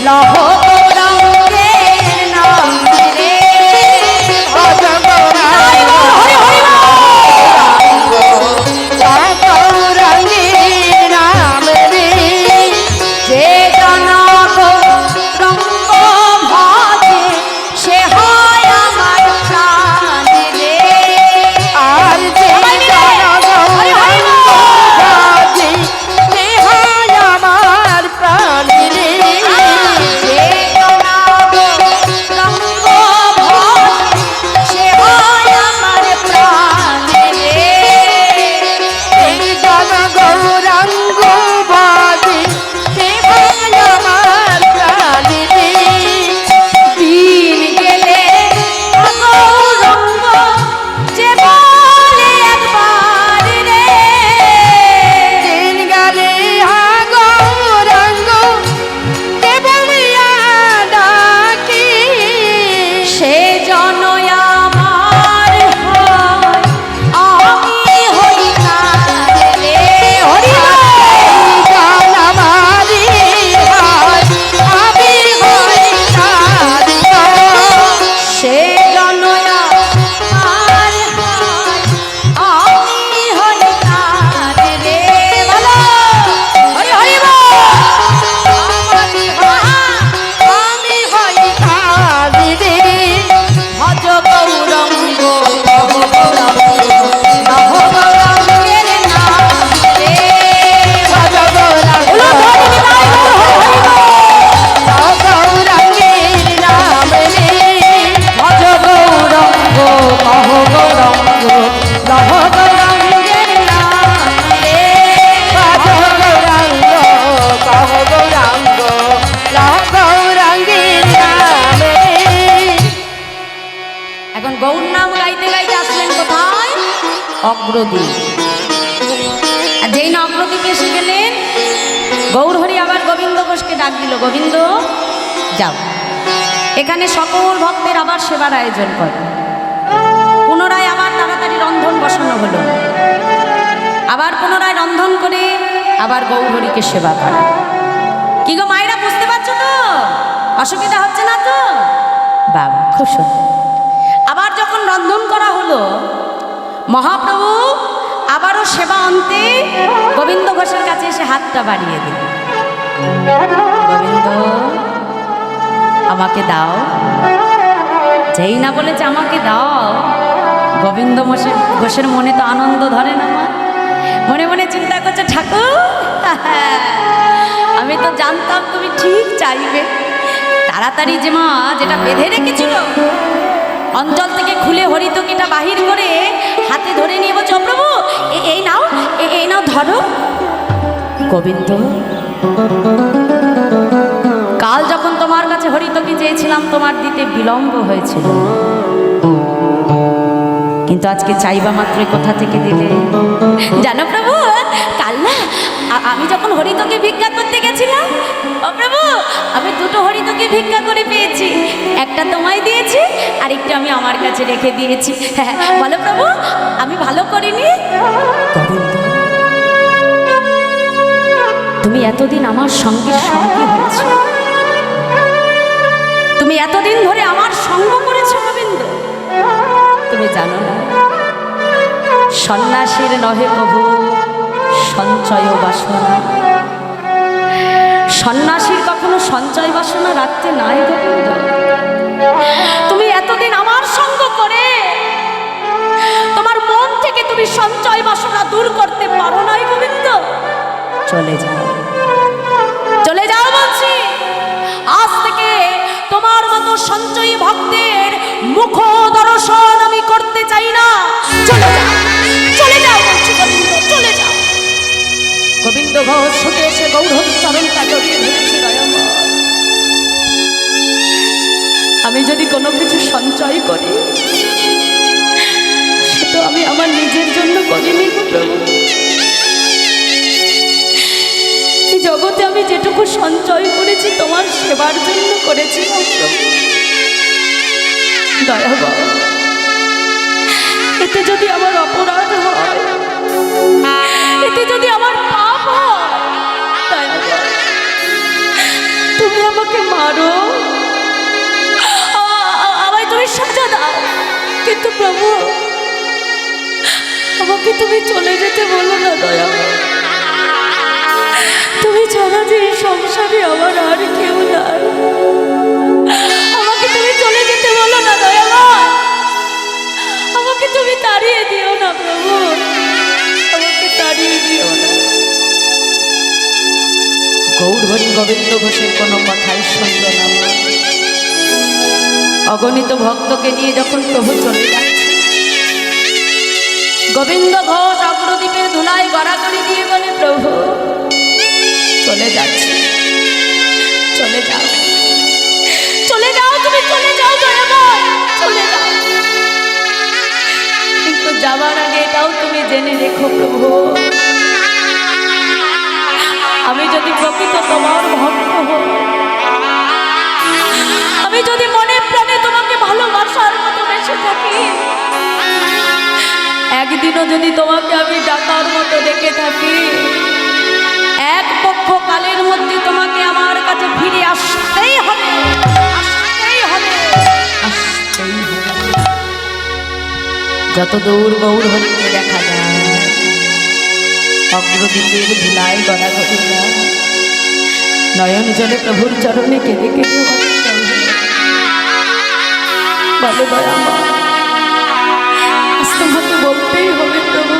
লহ গৌরঙ্গের নাম রে ভজ গৌরাঙ্গ গৌরাঙ্গীর নাম রে। যে জন গৌরঙ্গ ভজে সে হয় আমার প্রাণ রে। আর যে জন গৌরাঙ্গ ভজে সে হয় আমার প্রাণ রে। যে জন গৌরঙ্গ ভজে সে হয় আমার প্রাণ রে। এই জন গৌরাঙ্গ ভজে সে হয় আমার প্রাণ রে। দিন গেলে গৌরঙ্গ যে বলে একবার রে। দিন গেলে গৌরাঙ্গ কেবলিয়া ডাকি। সে জন আমার হয় আমি হই তার রে। হরি বল। জন আমারি হয় আমি হই তার গো। সে জন আমার হয় আমি হই তার রে। বলো হরি হরি বল। আমারি হয় আমি হই তার রে। ভজ গৌরঙ্গ লহ গৌরঙ্গ লহ গৌরঙ্গের নাম রে। ভজ গৌরাঙ্গ গৌরাঙ্গীর নাম রে। ভজ গৌরঙ্গ কহ গৌরঙ্গ লহ গৌরঙ্গের নাম রে। ভজ গৌরাঙ্গ কহ গৌরাঙ্গ গৌরাঙ্গীর নাম রে। এখন গৌর নাম গাইতে গাইতে আসলেন কোথায়? অগ্রদ্বীপ। আর যেই না অগ্রদ্বীপে এসে গেলেন, গৌরহরি আবার গোবিন্দ ঘোষকে ডাক দিল, গোবিন্দ যাও, এখানে সকল ভক্তের আবার সেবার আয়োজন কর। পুনরায় আবার তাড়াতাড়ি রন্ধন বসানো হলো, আবার পুনরায় রন্ধন করে আবার গৌরহরিকে সেবা করা। কি গো মায়েরা, বুঝতে পারছো তো? অসুবিধা হচ্ছে না তো? বাবা খুব সুন্দর। আবার যখন রন্ধন করা হলো, মহাপ্রভু আবারও সেবা অন্তে গোবিন্দ ঘোষের কাছে এসে হাতটা বাড়িয়ে দিল। গোবিন্দ আমাকে দাও। যেই না বলেছে আমাকে দাও, গোবিন্দ ঘোষের মনে তো আনন্দ ধরে না। মা মনে মনে চিন্তা করছে, ঠাকুর আমি তো জানতাম তুমি ঠিক চাইবে। তাড়াতাড়ি যে মা যেটা বেঁধে রেখেছিল অঞ্চল থেকে খুলে হরিতকিটা বাহির করে হাতে ধরে নিয়ে বলছো, প্রভু এই নাও, এই নাও ধরো। গোবিন্দ কাল যখন তোমার কাছে হরিতকি চেয়েছিলাম তোমার দিতে বিলম্ব হয়েছিল, কিন্তু আজকে চাইবা মাত্র কোথা থেকে দিলে জানো প্রভু? কাল না আমি যখন হরিতকি ভিক্ষা করতে গেছিলাম, ও প্রভু আমি দুটো হরিতকি ভিক্ষা করে পেয়েছি, একটা তোমায় দিয়েছি আর একটা আমি আমার কাছে রেখে দিয়েছি। হ্যাঁ বলো প্রভু আমি ভালো করিনি? গোবিন্দ তুমি এতদিন আমার সঙ্গে সঙ্গী হয়েছ, তুমি এতদিন ধরে আমার সঙ্গ করেছো গোবিন্দ। জানো না, সন্ন্যাসীর নহে প্রভু সঞ্চয় বাসনা। সন্ন্যাসীর কখনো সঞ্চয় বাসনা রাখতে নাই গোবিন্দ। তুমি এতদিন আমার সঙ্গ করে তোমার মন থেকে তুমি সঞ্চয় বাসনা দূর করতে পারো নাই গোবিন্দ। চলে যাও, চলে যাও বলছি। আজ থেকে তোমার মতো সঞ্চয়ী ভক্তের মুখ দর্শন আমি করতে চাই না। চলে যাও, চলে যাও বলছি গোবিন্দ, চলে যাও। গোবিন্দ ঘোষ ছুটে এসে গৌরহরির চরণটা জড়িয়ে ধরেছে। দয়াময়, আমি যদি কোনো কিছু সঞ্চয় করি সে তো আমি আমার নিজের জন্য করিনি গো প্রভু। এই জগতে আমি যেটুকু সঞ্চয় করেছি তোমার সেবার জন্য করেছি গো প্রভু। দয়াময়, এতে যদি আমার অপরাধ হয়, এতে যদি আমার পাপ হয়, দয়াময় তুমি আমাকে মারো, আমায় তুমি সাজা দাও, কিন্তু প্রভু আমাকে তুমি চলে যেতে বলো না দয়াময়। তুমি ছাড়া যে এই সংসারে আমার আর কেউ নাই, আমাকে তুমি চলে যেতে বলো না দয়াময়। আমাকে তুমি তাড়িয়ে দিও না প্রভু, আমাকে তাড়িয়ে দিও না। গৌরহরি গোবিন্দ ঘোষের কোনো কথাই শুনল না। অগণিত ভক্তকে নিয়ে যখন প্রভু চলে যাচ্ছে, গোবিন্দ ঘোষ অগ্রদ্বীপের ধুলায় গড়াগড়ি দিয়ে বলে, প্রভু চলে যাচ্ছে, চলে যাও, চলে যাও, তুমি চলে যাও দয়াময়, চলে যাও। কিন্তু যাবার আগে এটাও তুমি জেনে রেখো প্রভু, আমি যদি প্রকৃত তোমার ভক্ত হই, আমি যদি মনে প্রাণে তোমাকে ভালোবাসার মতো বেঁচে থাকি, একদিনও যদি তোমাকে আমি ডাকার মতো ডেকে থাকি, এক পক্ষ কালের মধ্যে তোমাকে আমার কাছে ফিরে আসতেই হবে, আসতেই হবে, আসতেই হবে। যত দূর গৌরহরিকে দেখা যায়, অগ্রদ্বীপের ধুলায় গড়াগড়ি যায়, নয়ন জলে প্রভুর চরণে কেঁদে কেঁদে বলে, দয়াময় আজ তোমাকে বলতেই হবে প্রভু,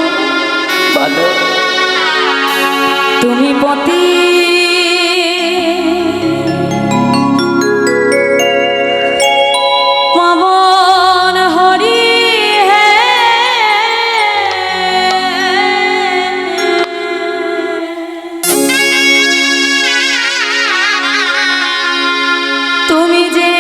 বলো তুমি পতি পাবন হরি হে, তুমি যে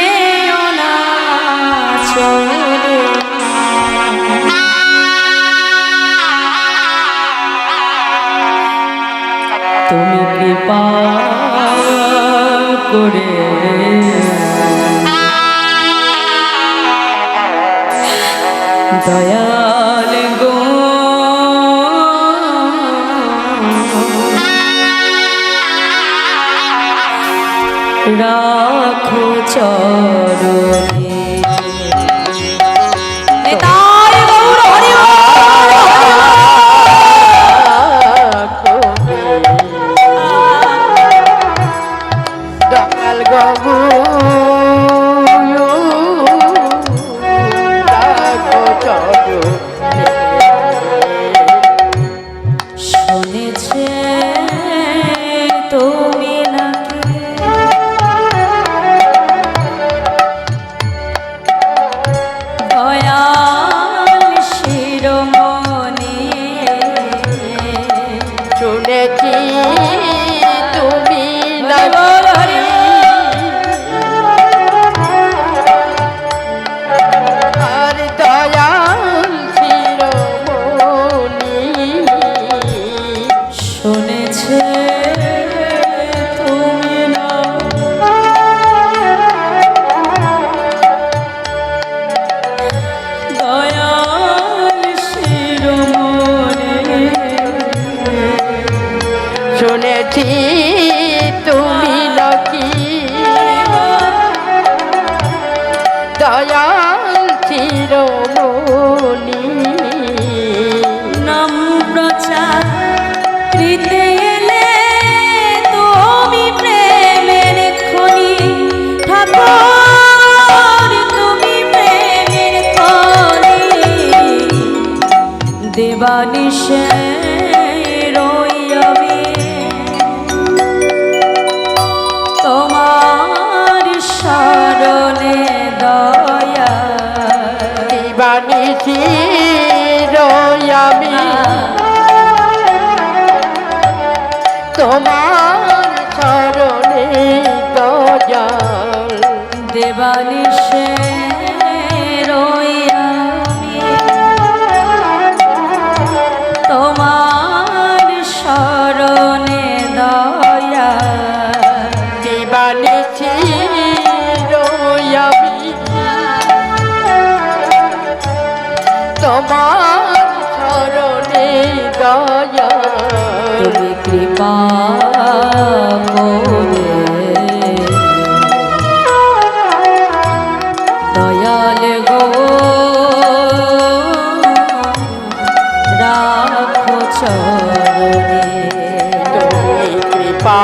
তুমি কৃপা করে দয়াল গো রাখো চরণে। শুনেছে তুমি নাকি দেবানিশে রই আমি তোমার শরণে দয়া দিবানিশি রই আমি তোমার শরণে দয়াল দেবানিশে রই আমি তোমার শরণে দয়া দিবানিশি রই আমি তোমার শরণে দয়াল তুমি কৃপা করে দয়াল গো রাখো চরণে তুমি কৃপা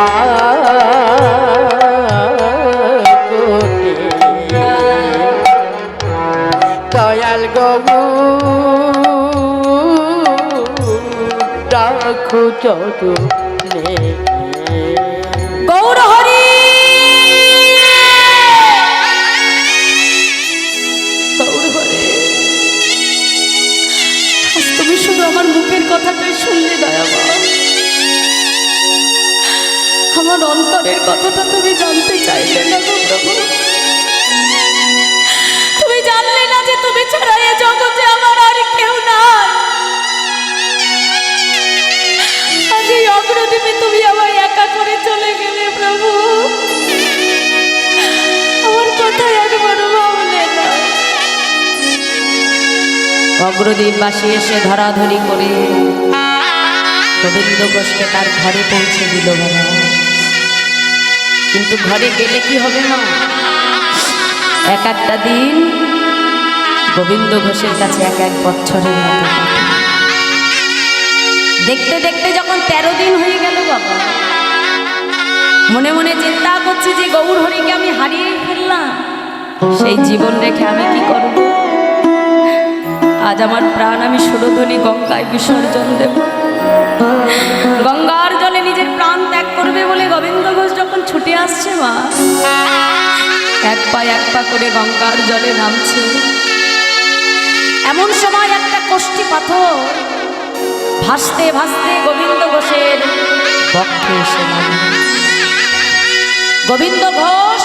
করে দয়াল গো রাখো চরণে গৌর হরি গৌর হরি আজ তুমি শুধু আমার মুখের কথাটাই শুনলে দয়াবা আমার অন্তরের কথাটা তুমি জানতে চাইলে না গো প্রভু তুমি জানলে না যে তুমি ছাড়া এ জগতে আমার আর কেউ নাই আজ এই অগ্রদ্বীপে তুমি আমায় একা করে চলে গেলে প্রভু আমার কথাই একবারও ভাবলে না অগ্রদ্বীপবাসী এসে ধরাধরি করে গোবিন্দ ঘোষকে তার ঘরে পৌঁছে দিল বাবা কিন্তু ঘরে গেলে কি হবে না এক একটা দিন গোবিন্দ ঘোষের কাছে এক এক বছরের মতো কাটে। দেখতে দেখতে যখন 13 দিন হয়ে গেল বাবা মনে মনে চিন্তা করছি যে গৌর হরিকে আমি হারিয়েই ফেললাম সেই জীবন রেখে আমি কি করব আজ আমার প্রাণ আমি সুরধ্বনি গঙ্গায় বিসর্জন দেব গঙ্গার জলে নিজের প্রাণ ত্যাগ করবে বলে গোবিন্দ ঘোষ যখন ছুটে আসছে মা এক পা করে গঙ্গার জলে নামছে এমন সময় একটা কষ্টি পাথর ভাসতে ভাসতে গোবিন্দ ঘোষের বক্ষে এসে নামল গোবিন্দ ঘোষ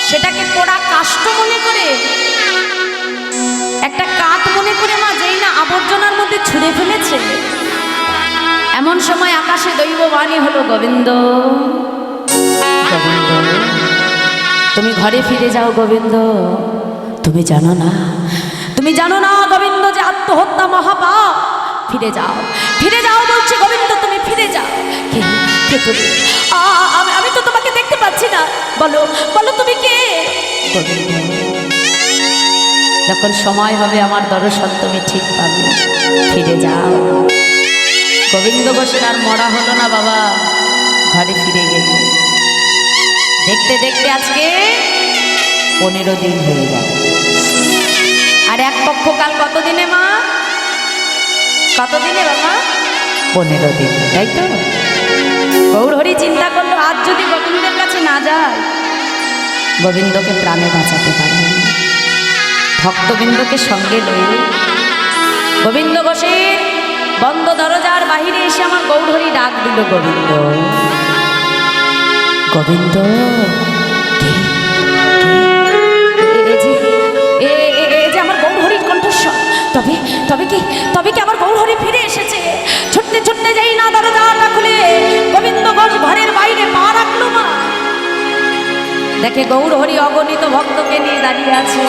সেটাকে পোড়া কাষ্ঠ মনে করে একটা কাঠ মনে করে মা যেই না আবর্জনার মধ্যে ছুঁড়ে ফেলেছে এমন সময় আকাশে দৈববাণী হলো গোবিন্দ গোবিন্দ তুমি ঘরে ফিরে যাও গোবিন্দ তুমি জানো না গোবিন্দ যে আত্মহত্যা মহাপাপ ফিরে যাও বলছি গোবিন্দ তুমি ফিরে যাও কে তুমি আমি তো তোমাকে দেখতে পাচ্ছি না বলো তুমি কে গোবিন্দ যখন সময় হবে আমার দর্শন তুমি ঠিক পাবে ফিরে যাও গোবিন্দ ঘোষের আর মরা হলো না বাবা ঘরে ফিরে গেল দেখতে দেখতে আজকে 15 দিন হয়ে গেল আর এক পক্ষকাল কতদিনে মা কতদিনে বাবা 15 দিন তাই তো গৌর হরি চিন্তা করলো আজ যদি গোবিন্দের কাছে না যায় গোবিন্দকে প্রাণে বাঁচাতে পারবে ভক্তবৃন্দকে সঙ্গে লয়ে গোবিন্দ ঘোষের বন্ধ দরজার বাহিরে এসে আমার গৌর হরি ডাক দিল গোবিন্দ গোবিন্দ যে আমার গৌর হরির কণ্ঠস্বর তবে কি আমার গৌর হরি ফিরে এসেছে ছুটতে যাই না দরজাটা খুলে গোবিন্দ ঘোষ ঘরের বাইরে পা রাখলো মা দেখে গৌর হরি অগণিত ভক্তকে নিয়ে দাঁড়িয়ে আছে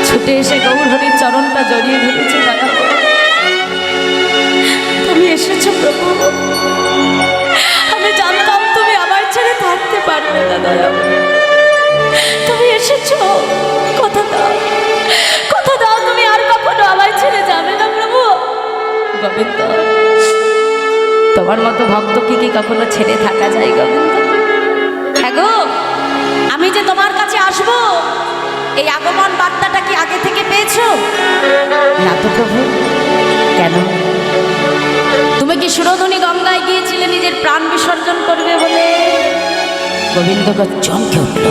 ছুটে এসে গৌর হরির চরণটা জড়িয়ে ধরেছে দাদা তুমি এসেছো প্রভু আমি জানতাম তুমি আমার ছেড়ে থাকতে পারবে না দয়া তুমি এসেছো কথা দাও তুমি আর কখনো আমায় ছেড়ে যাবে না প্রভু গোবিন্দ তোমার মতো ভক্তকে কি কখনো ছেড়ে থাকা যায় গোবিন্দ হ্যাঁ গো আমি যে তোমার কাছে আসবো এই আগমন বার্তাটা কি আগে থেকে পেয়েছো না তো প্রভু কেন? তুমি কি সুরধনী গঙ্গায় গিয়েছিলে নিজের প্রাণ বিসর্জন করবে বলে? গোবিন্দগঞ্জ চমকে উঠল।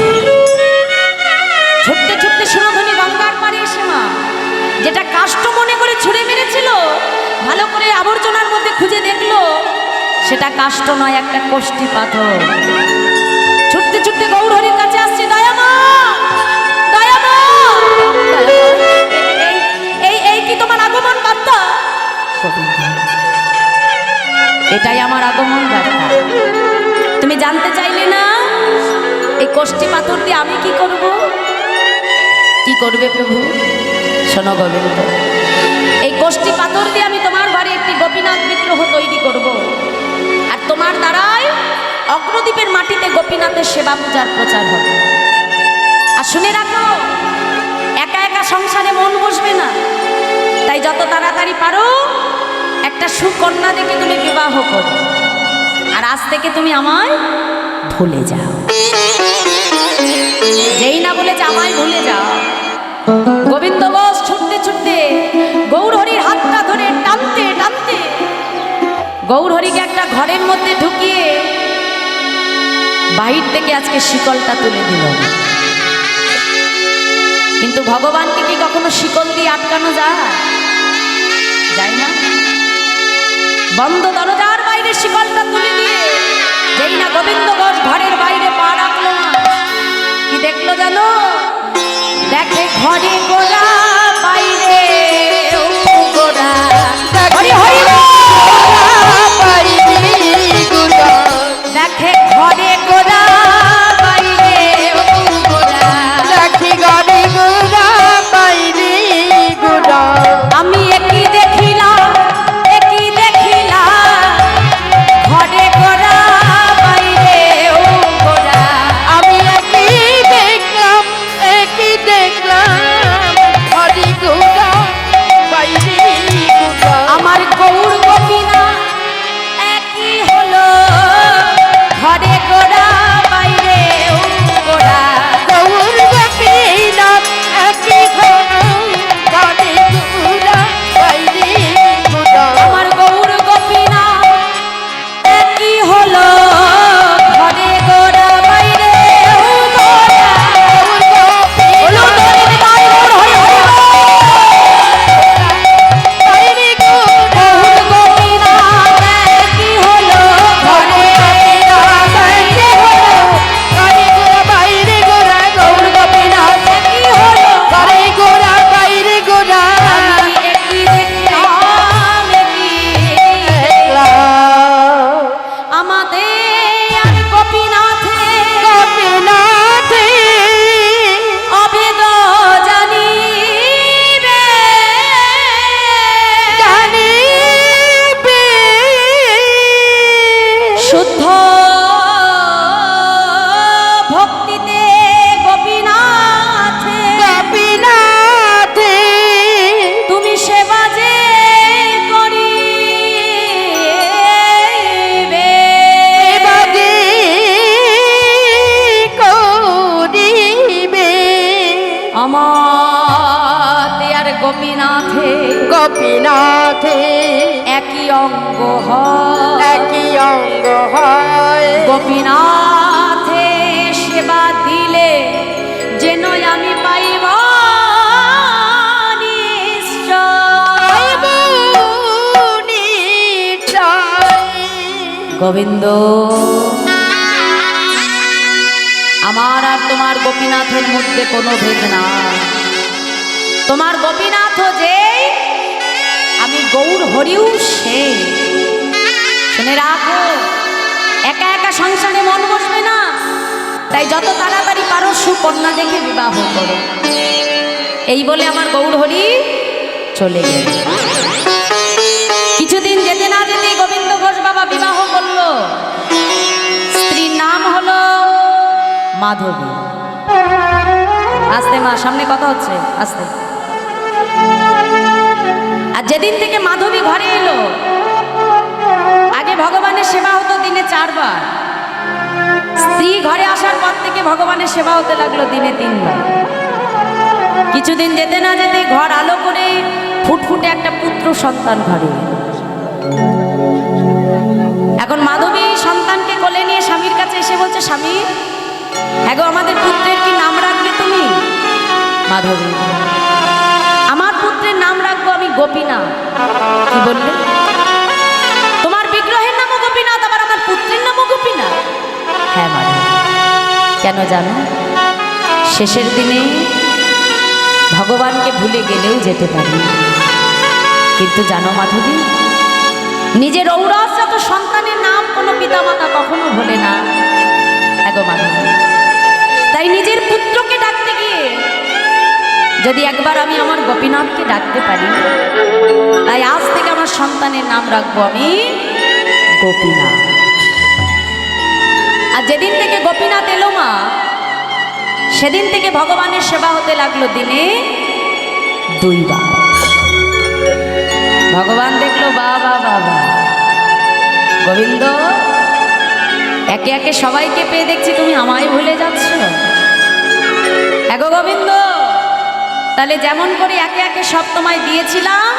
ছুটতে ছুটতে সুরধনী গঙ্গার পাড়ে এসে মা যেটা কাষ্ট মনে করে ছুঁড়ে মেরেছিল, ভালো করে আবর্জনার মধ্যে খুঁজে দেখলো সেটা কাষ্ট নয়, একটা কষ্টি পাথর। ছুটতে ছুটতে গৌরহরির কাছে আসছে, দয়ামা দয়ামা, এই কি তোমার আগমন বার্তা? এটাই আমার আগমন বার্তা। তুমি জানতে চাইলে না এই কষ্টি পাথর দিয়ে আমি কি করব? কি করবে প্রভু? শোনো গোবিন্দ, এই কষ্টি পাথর দিয়ে আমি তোমার ঘরে একটি গোপীনাথ বিগ্রহ তৈরি করব, আর তোমার দ্বারায় অগ্রদ্বীপের মাটিতে গোপীনাথের সেবা পূজার প্রচার হবে। আর শুনে রাখো, একা একা সংসারে মন বসবে না, তাই যত তাড়াতাড়ি পারো একটা সুকন্যা দেখে তুমি বিবাহ করো, আর আজ থেকে তুমি আমায় ভুলে যাও। যেই না বলেছে আমায় ভুলে যাও। গোবিন্দ ঘোষ ছুটতে ছুটতে গৌরহরির হাতটা ধরে টানতে টানতে গৌরহরিকে একটা ঘরের মধ্যে ঢুকিয়ে বাহির থেকে আজকে শিকলটা তুলে দিল। কিন্তু ভগবানকে কি কখনো শিকল দিয়ে আটকানো যায়? যায় না। বন্ধ দরজার বাইরে শিকলটা তুলে দিয়ে যেই না গোবিন্দ ঘোষ ঘরের বাইরে পা রাখলো না, কি দেখলো জানো? দেখে ঘরে গোড়া বাইরে গোড়া, হরি হরি দেখে ঘরে গোড়া বাইরে গোড়া, দেখি ঘরে গোড়া বাইরে গোড়া। আমি একই দেখিলাম ঘরে গোড়া বাইরে গোড়া, আমি একই দেখলাম ঘরে গোড়া বাইরে গোড়া। আমার গৌর গোপীনা একই হলো ঘরে গোড়া বাইরে গোড়া। গৌর গোপীনাথ একই ঘরে গোড়া বাইরে গোড়া। আমার গৌর গোপীনা একই হলো ঘরে গোড়া বাইরে গোড়া। বলো দরিদ্র মায়ের হরি হরি বাইরে গোড়া। গৌর গোপীনা একই হলো ঘরে গোড়া বাইরে গোড়া। ঘরে গোড়া বাইরে গোড়া। গৌর গোপীনাথ একই হলো ঘরে গোড়া বাইরে গোড়া। আমি একই দেখলাম আমাদের আর গোপীনাথে গোপীনাথে অভেদ জানিবে, জানিবে শুদ্ধ ভক্তিতে গোপীনাথে গোপীনাথে তুমি সেবা যে করিবে, এবারে করিবে। আমার আর গোপীনাথে গোপীনাথে একই অঙ্গ হয়, একই অঙ্গ হয়। গোপীনাথে সেবা দিলে যেন আমি পাইব নিশ্চয়। গোবিন্দ, আমার আর তোমার গোপীনাথের মধ্যে কোনো ভেদ নাই। তোমার গোপীনাথ যে, আমি গৌর হরিও সে। শুনে রাখো, একা একা সংসারে মন বসবে না, তাই যত তাড়াতাড়ি পারো সুকন্যা দেখে বিবাহ করো। এই বলে আমার গৌর হরি চলে গেল। কিছুদিন যেতে না যেতে গোবিন্দ ঘোষ বাবা বিবাহ করলো। স্ত্রীর নাম হলো মাধবী। আস্তে মা, সামনে কথা হচ্ছে, আস্তে। আর যেদিন থেকে মাধবী ঘরে এলো, আগে ভগবানের সেবা হতো দিনে 4 বার। স্ত্রী ঘরে আসার পর থেকে ভগবানের সেবা হতে লাগলো দিনে 3 বার। কিছুদিন যেতে না যেতে ঘর আলো করে ফুটফুটে একটা পুত্র সন্তান ঘরে। এখন মাধবী সন্তানকে কোলে নিয়ে স্বামীর কাছে এসে বলছে, স্বামী, হ্যাঁ গো, আমাদের পুত্রের কি নাম রাখবে তুমি? মাধবী, আমার পুত্রের নাম রাখবো আমি গোপীনাথ। কি বললে? তোমার বিগ্রহের নামও গোপীনাথ, আবার আমার পুত্রের নামও গোপীনাথ? হ্যাঁ মাধবী। কেন জানো? শেষের দিনে ভগবানকে ভুলে গেলেও যেতে পারি, কিন্তু জানো মাধবী, নিজের ঔরসজাত সন্তানের নাম কোনো পিতামাতা কখনো ভোলে না। এগো মাধবী, তাই নিজের পুত্রকে ডাকতে গিয়ে যদি একবার আমি আমার গোপীনাথকে ডাকতে পারি, তাই আজ থেকে আমার সন্তানের নাম রাখবো আমি গোপীনাথ। আর যেদিন থেকে গোপীনাথ এলো মা, সেদিন থেকে ভগবানের সেবা হতে লাগলো দিনে 2 বার। ভগবান দেখলো, বাবা বাবা, গোবিন্দ, একে একে সবাইকে পেয়ে দেখছি তুমি আমায় ভুলে যাচ্ছ। এগো গোবিন্দ, তাহলে যেমন করে একে একে সব তোমায় দিয়েছিলাম,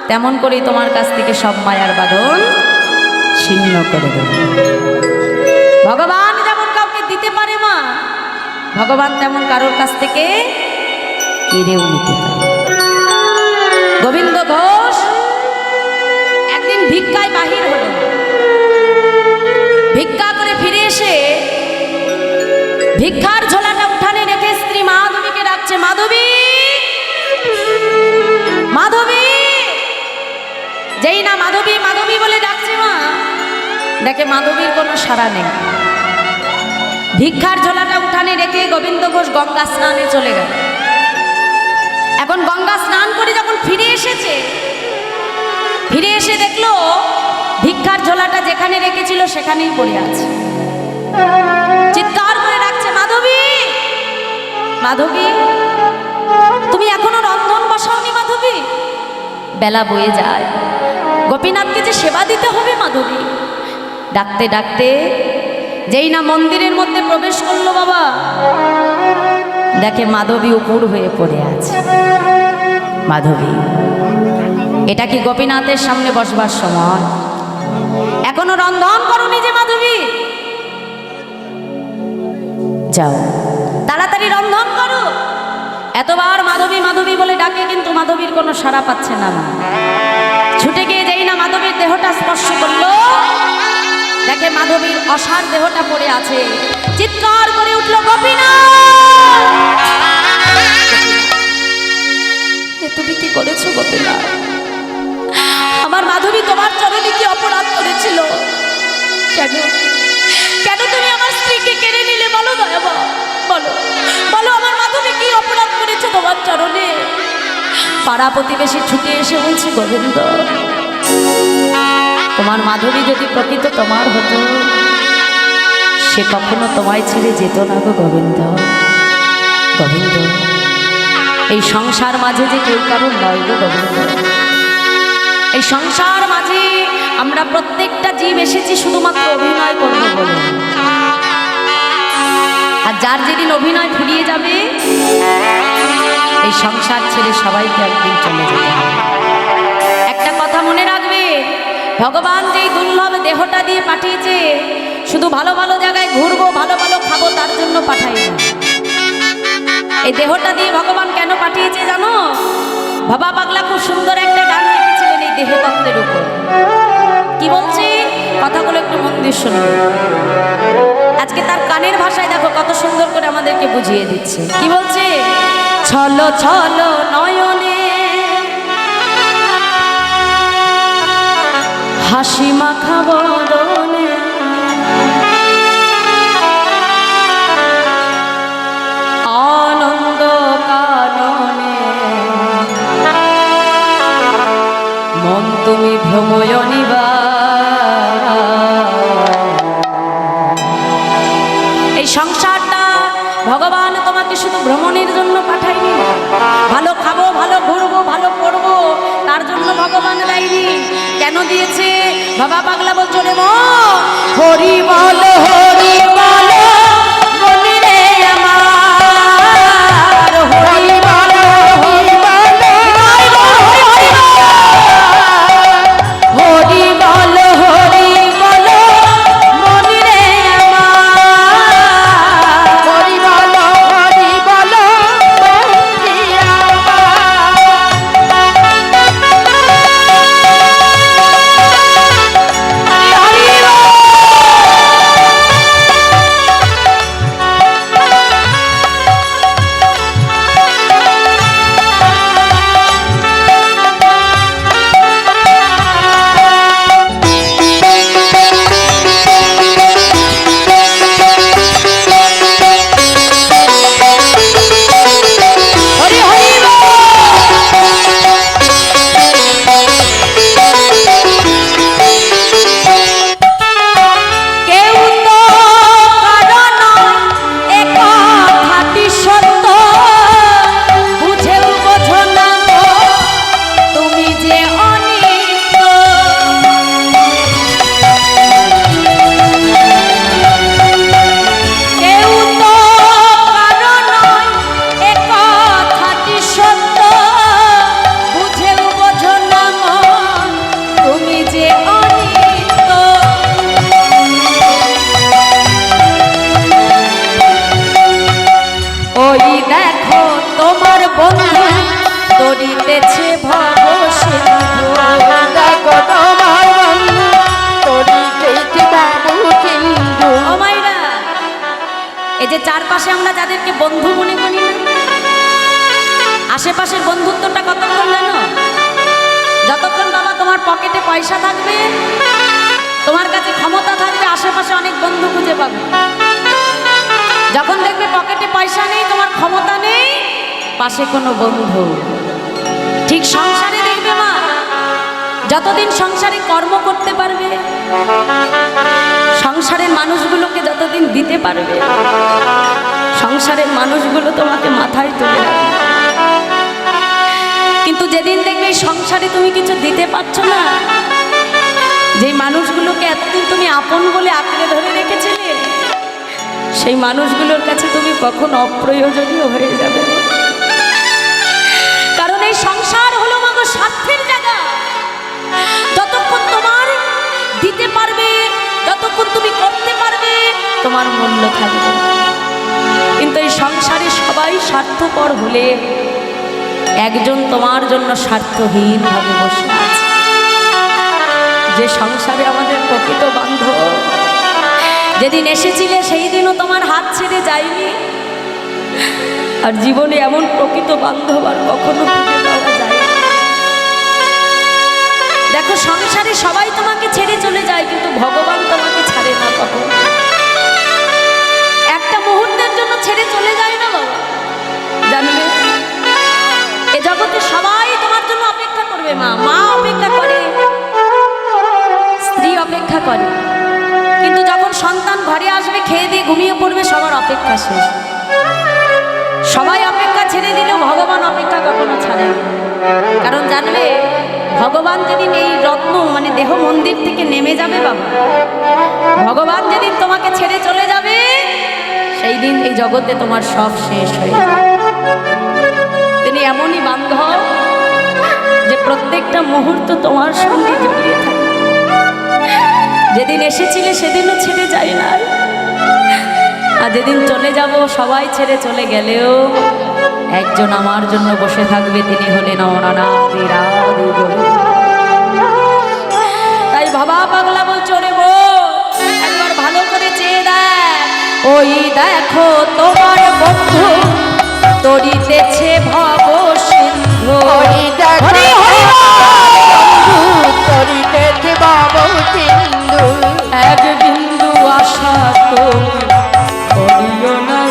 তেমন করেই তোমার কাছ থেকে সব মায়ার বাঁধন ছিন্ন করে দেব। ভগবান যেমন কাউকে দিতে পারে মা, ভগবান তেমন কারোর কাছ থেকে কেড়েও নিতে পারে। গোবিন্দ ঘোষ একদিন ভিক্ষায় বাহির হলো। ভিক্ষা করে ফিরে এসে ভিক্ষার ঝোলাটা উঠানে রেখে স্ত্রী মাধবীকে ডাকছে, মাধবী, মাধবী। যেই না মাধবী মাধবী বলে ডাকছে মা, দেখে মাধবীর কোনো সাড়া নেই। ভিক্ষার ঝোলাটা উঠানে রেখে গোবিন্দ ঘোষ গঙ্গা স্নানে চলে গেল। এখন গঙ্গা স্নান করে যখন ফিরে এসেছে, ফিরে এসে দেখলো ভিক্ষার ঝোলাটা যেখানে রেখেছিল সেখানেই পড়ে আছে। চিৎকার করে ডাকছে, মাধবী, মাধবী, তুমি এখনো রন্ধন বসাওনি মাধবী? বেলা বয়ে যায়, গোপীনাথকে যে সেবা দিতে হবে মাধবী। ডাকতে ডাকতে যেই না মন্দিরের মধ্যে প্রবেশ করলো বাবা, দেখে মাধবী উপুর হয়ে পড়ে আছে। মাধবী, এটা কি গোপীনাথের সামনে বসবার সময়? এখনো রন্ধন করোনি যে মাধবী? যাও তাড়াতাড়ি রন্ধন করো। এতবার মাধবী মাধবী বলে ডাকে, কিন্তু মাধবীর কোনো সাড়া পাচ্ছে না। ছুটে গিয়ে যেই না মাধবীর দেহটা স্পর্শ করলো, দেখে মাধবীর অসার দেহটা পড়ে আছে। চিৎকার করে উঠল, গোপীনাথ, তুমি কি করেছো গোপীনাথ? আমার মাধবী তোমার চরণে কি অপরাধ করেছিল? কেন কেন তুমি আমার স্ত্রীকে কেড়ে নিলে? বলো দয়াবা, বলো বলো, আমার মাধবী কি অপরাধ করেছে তোমার চরণে? পাড়া প্রতিবেশী ছুটে এসে বলছে, গোবিন্দ, তোমার মাধবী যদি প্রকৃত তোমার হতো, সে কখনো তোমায় ছেড়ে যেত না গো গোবিন্দ। গোবিন্দ, এই সংসার মাঝে যে কেউ কারণ নয় গো গোবিন্দ। এই সংসার মাঝে আমরা প্রত্যেকটা জীব এসেছি শুধুমাত্র অভিনয় করবো বলে। আর যার যেদিন অভিনয় ফুরিয়ে যাবে, এই সংসার ছেড়ে সবাইকে একদিন চলে যেতে হবে। একটা কথা মনে রাখবে, ভগবান যেই দুর্লভ দেহটা দিয়ে পাঠিয়েছে, শুধু ভালো ভালো জায়গায় ঘুরবো, ভালো ভালো খাবো তার জন্য পাঠাইনি। এই দেহটা দিয়ে ভগবান কেন পাঠিয়েছে জানো? বাবা পাগলা খুব সুন্দর একটা গান লিখেছিলেন এই দেহ তত্ত্বের উপর। কি বলছি কথাগুলো একটু মন দিয়ে শুনুন। আজকে তার কানের ভাষায় দেখো কত সুন্দর করে আমাদেরকে বুঝিয়ে দিচ্ছে। কি বলছে? ছলো ছলো নয়নে হাসি মাখা বদনে, আনন্দ কাননে মন তুমি ভ্রময় নিবার। এই সংসারটা ভগবান তোমাকে শুধু ভ্রমণের জন্য পাঠায়নি, ভালো খাবো, ভালো ঘুরবো, ভালো পড়বো তার জন্য ভগবান দেয়নি। কেন দিয়েছে? বাবা পাগলা বলছো রে মন, হরি বল হরি বল মনিরে আমার, হরি বল হরি বল তরিতেছে ভব সিন্ধু। দেখো তোমার বন্ধু তরিতেছে বাবু সিন্ধু। ও মাইরা, এই যে চারপাশে আমরা যাদেরকে বন্ধু মনে করি না, আশেপাশের বন্ধুত্বটা কতক্ষণ জানো? যতক্ষণ বাবা তোমার পকেটে পয়সা থাকবে, তোমার কাছে ক্ষমতা থাকবে, আশেপাশে অনেক বন্ধু খুঁজে পাবে। যখন দেখবে পকেটে পয়সা নেই, তোমার ক্ষমতা নেই, পাশে কোনো বন্ধু। ঠিক সংসারে দেখবে মা, যতদিন সংসারে কর্ম করতে পারবে, সংসারের মানুষগুলোকে যতদিন দিতে পারবে, সংসারের মানুষগুলো তোমাকে মাথায় তুলে রাখবে। কিন্তু যেদিন দেখবে এই সংসারে তুমি কিছু দিতে পারছো না, যেই মানুষগুলোকে এতদিন তুমি আপন বলে আঁকড়ে ধরে রেখেছিলে, সেই মানুষগুলোর কাছে তুমি কখন অপ্রয়োজনীয় হয়ে যাবে। কারণ এই সংসার হলো মাগো স্বার্থের জায়গা। যতক্ষণ তোমার দিতে পারবে, যতক্ষণ তুমি করতে পারবে, তোমার মূল্য থাকবে। কিন্তু এই সংসারে সবাই স্বার্থপর হলে একজন তোমার জন্য স্বার্থহীন ভাবে বসে আছে। যে সংসারে আমাদের প্রকৃত বান্ধব, যেদিন এসেছিলে সেই দিনও তোমার হাত ছেড়ে যায়নি। আর জীবনে এমন প্রকৃত বান্ধব আর কখনো খুঁজে পাওয়া যায় না। দেখো সংসারে সবাই তোমাকে ছেড়ে চলে যায়, কিন্তু ভগবান তোমাকে ছাড়ে না কখনো। একটা মুহূর্তের জন্য ছেড়ে চলে যায় না বাবা, জানবে এ জগতে সবাই তোমার জন্য অপেক্ষা করবে। মা অপেক্ষা করে, স্ত্রী অপেক্ষা করে, কিন্তু যখন সন্তান ঘরে আসবে, খেয়ে দিয়ে ঘুমিয়ে পড়বে, সবার অপেক্ষা শেষ। সবাই অপেক্ষা ছেড়ে দিলেও ভগবান অপেক্ষা কখনো ছাড়ে না। কারণ জানবে ভগবান যেদিন এই রত্ন মানে দেহ মন্দির থেকে নেমে যাবে বাবা, ভগবান যেদিন তোমাকে ছেড়ে চলে যাবে, সেই দিন এই জগতে তোমার সব শেষ হয়ে যাবে। তিনি এমনই বান্ধব যে প্রত্যেকটা মুহূর্ত তোমার সঙ্গে জড়িয়ে থাকে। যেদিন এসেছিলে সেদিনও ছেড়ে যায় না, আর যেদিন চলে যাব, সবাই ছেড়ে চলে গেলেও একজন আমার জন্য বসে থাকবে, তিনি হলেন অনাদি রাধি গোবিন্দ। তাই ভাবা পাগলা বলছো রে গো, একবার ভালো করে চেয়ে দেখ, ওই দেখো তোমার বন্ধু তরিতেছে ভব সিন্ধু। ওই দেখো বন্ধু তরিতেছে বাবু সিন্ধু। এক বিন্দু আশা তুমি করিও না।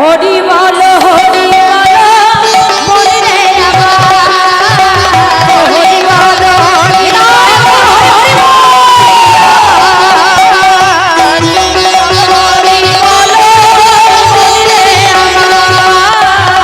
হরি বল হরি বল মনে আমার, হরি বল হরি বল হরি বল মনে আমার।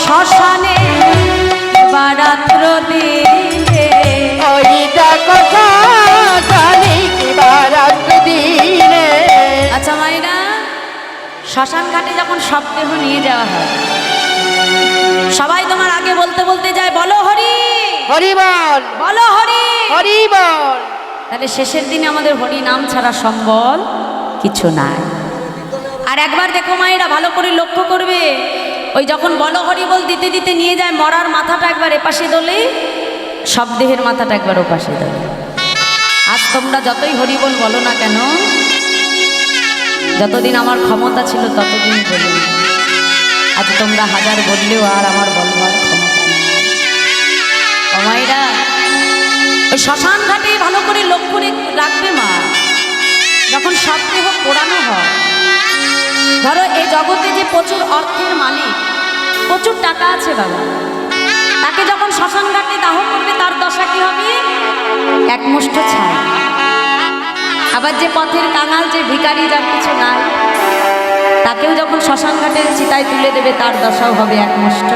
শ্মশানে বারাত্র দিনে। ওই দেখো শ্মশানে বারাত্র দিনে। আচ্ছা মাইরা, শ্মশান ঘাটে যখন শবদেহ নিয়ে যাওয়া হয়, সবাই তোমার আগে বলতে বলতে যায় বলো হরি হরি বল, বলো হরি। হরি বল। তাহলে শেষের দিনে আমাদের হরি নাম ছাড়া সম্বল কিছু নাই। আর একবার দেখো মায়েরা, ভালো করে লক্ষ্য করবে, ওই যখন বলো হরি বল দিতে দিতে নিয়ে যায়, মরার মাথাটা একবার এপাশে দোলে, সব দেহের মাথাটা একবার ওপাশে দোলে। আজ তোমরা যতই হরি বল বলো না কেন, যতদিন আমার ক্ষমতা ছিল ততদিন বলি, আজ তোমরা হাজার বললেও আর আমার বলবার ক্ষমতা নেই। ও মায়েরা, ওই শ্মশান ঘাটে ভালো করে লক্ষ্য রাখবে মা, যখন সব দেহ পোড়ানো হয়, ধরো এই জগতে যে প্রচুর অর্থের মালিক, প্রচুর টাকা আছে বাবা, তাকে যখন শ্মশান ঘাটে দাহ করবে তার দশা কি হবে? এক মুষ্ঠ ছাই। আবার যে পথের কাঙাল, যে ভিখারি, যার কিছু নাই, তাকেও যখন শ্মশান ঘাটের চিতায় তুলে দেবে তার দশাও হবে এক মুষ্ঠ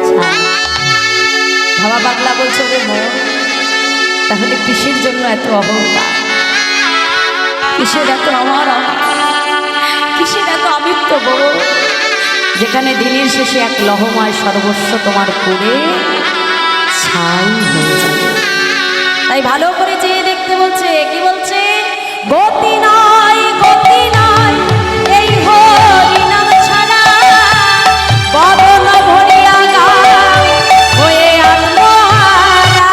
ছাই। ভাবা পাগলা বলছে রে মন, তাহলে কিসের জন্য এত অহংকার, কিসের এত আমার, কিসের এত আমিত্ব বড়, যেখানে দিনের শেষে এক লহময় সর্বস্ব তোমার পুড়ে ছাই হয়ে যাবে। তাই ভালো করে চেয়ে দেখতে বলছে, কি বলছে? গতি নাই, গতি নাই এই হরি নাম ছাড়া, বদন ভরিয়া গায় হয়ে আত্মহারা।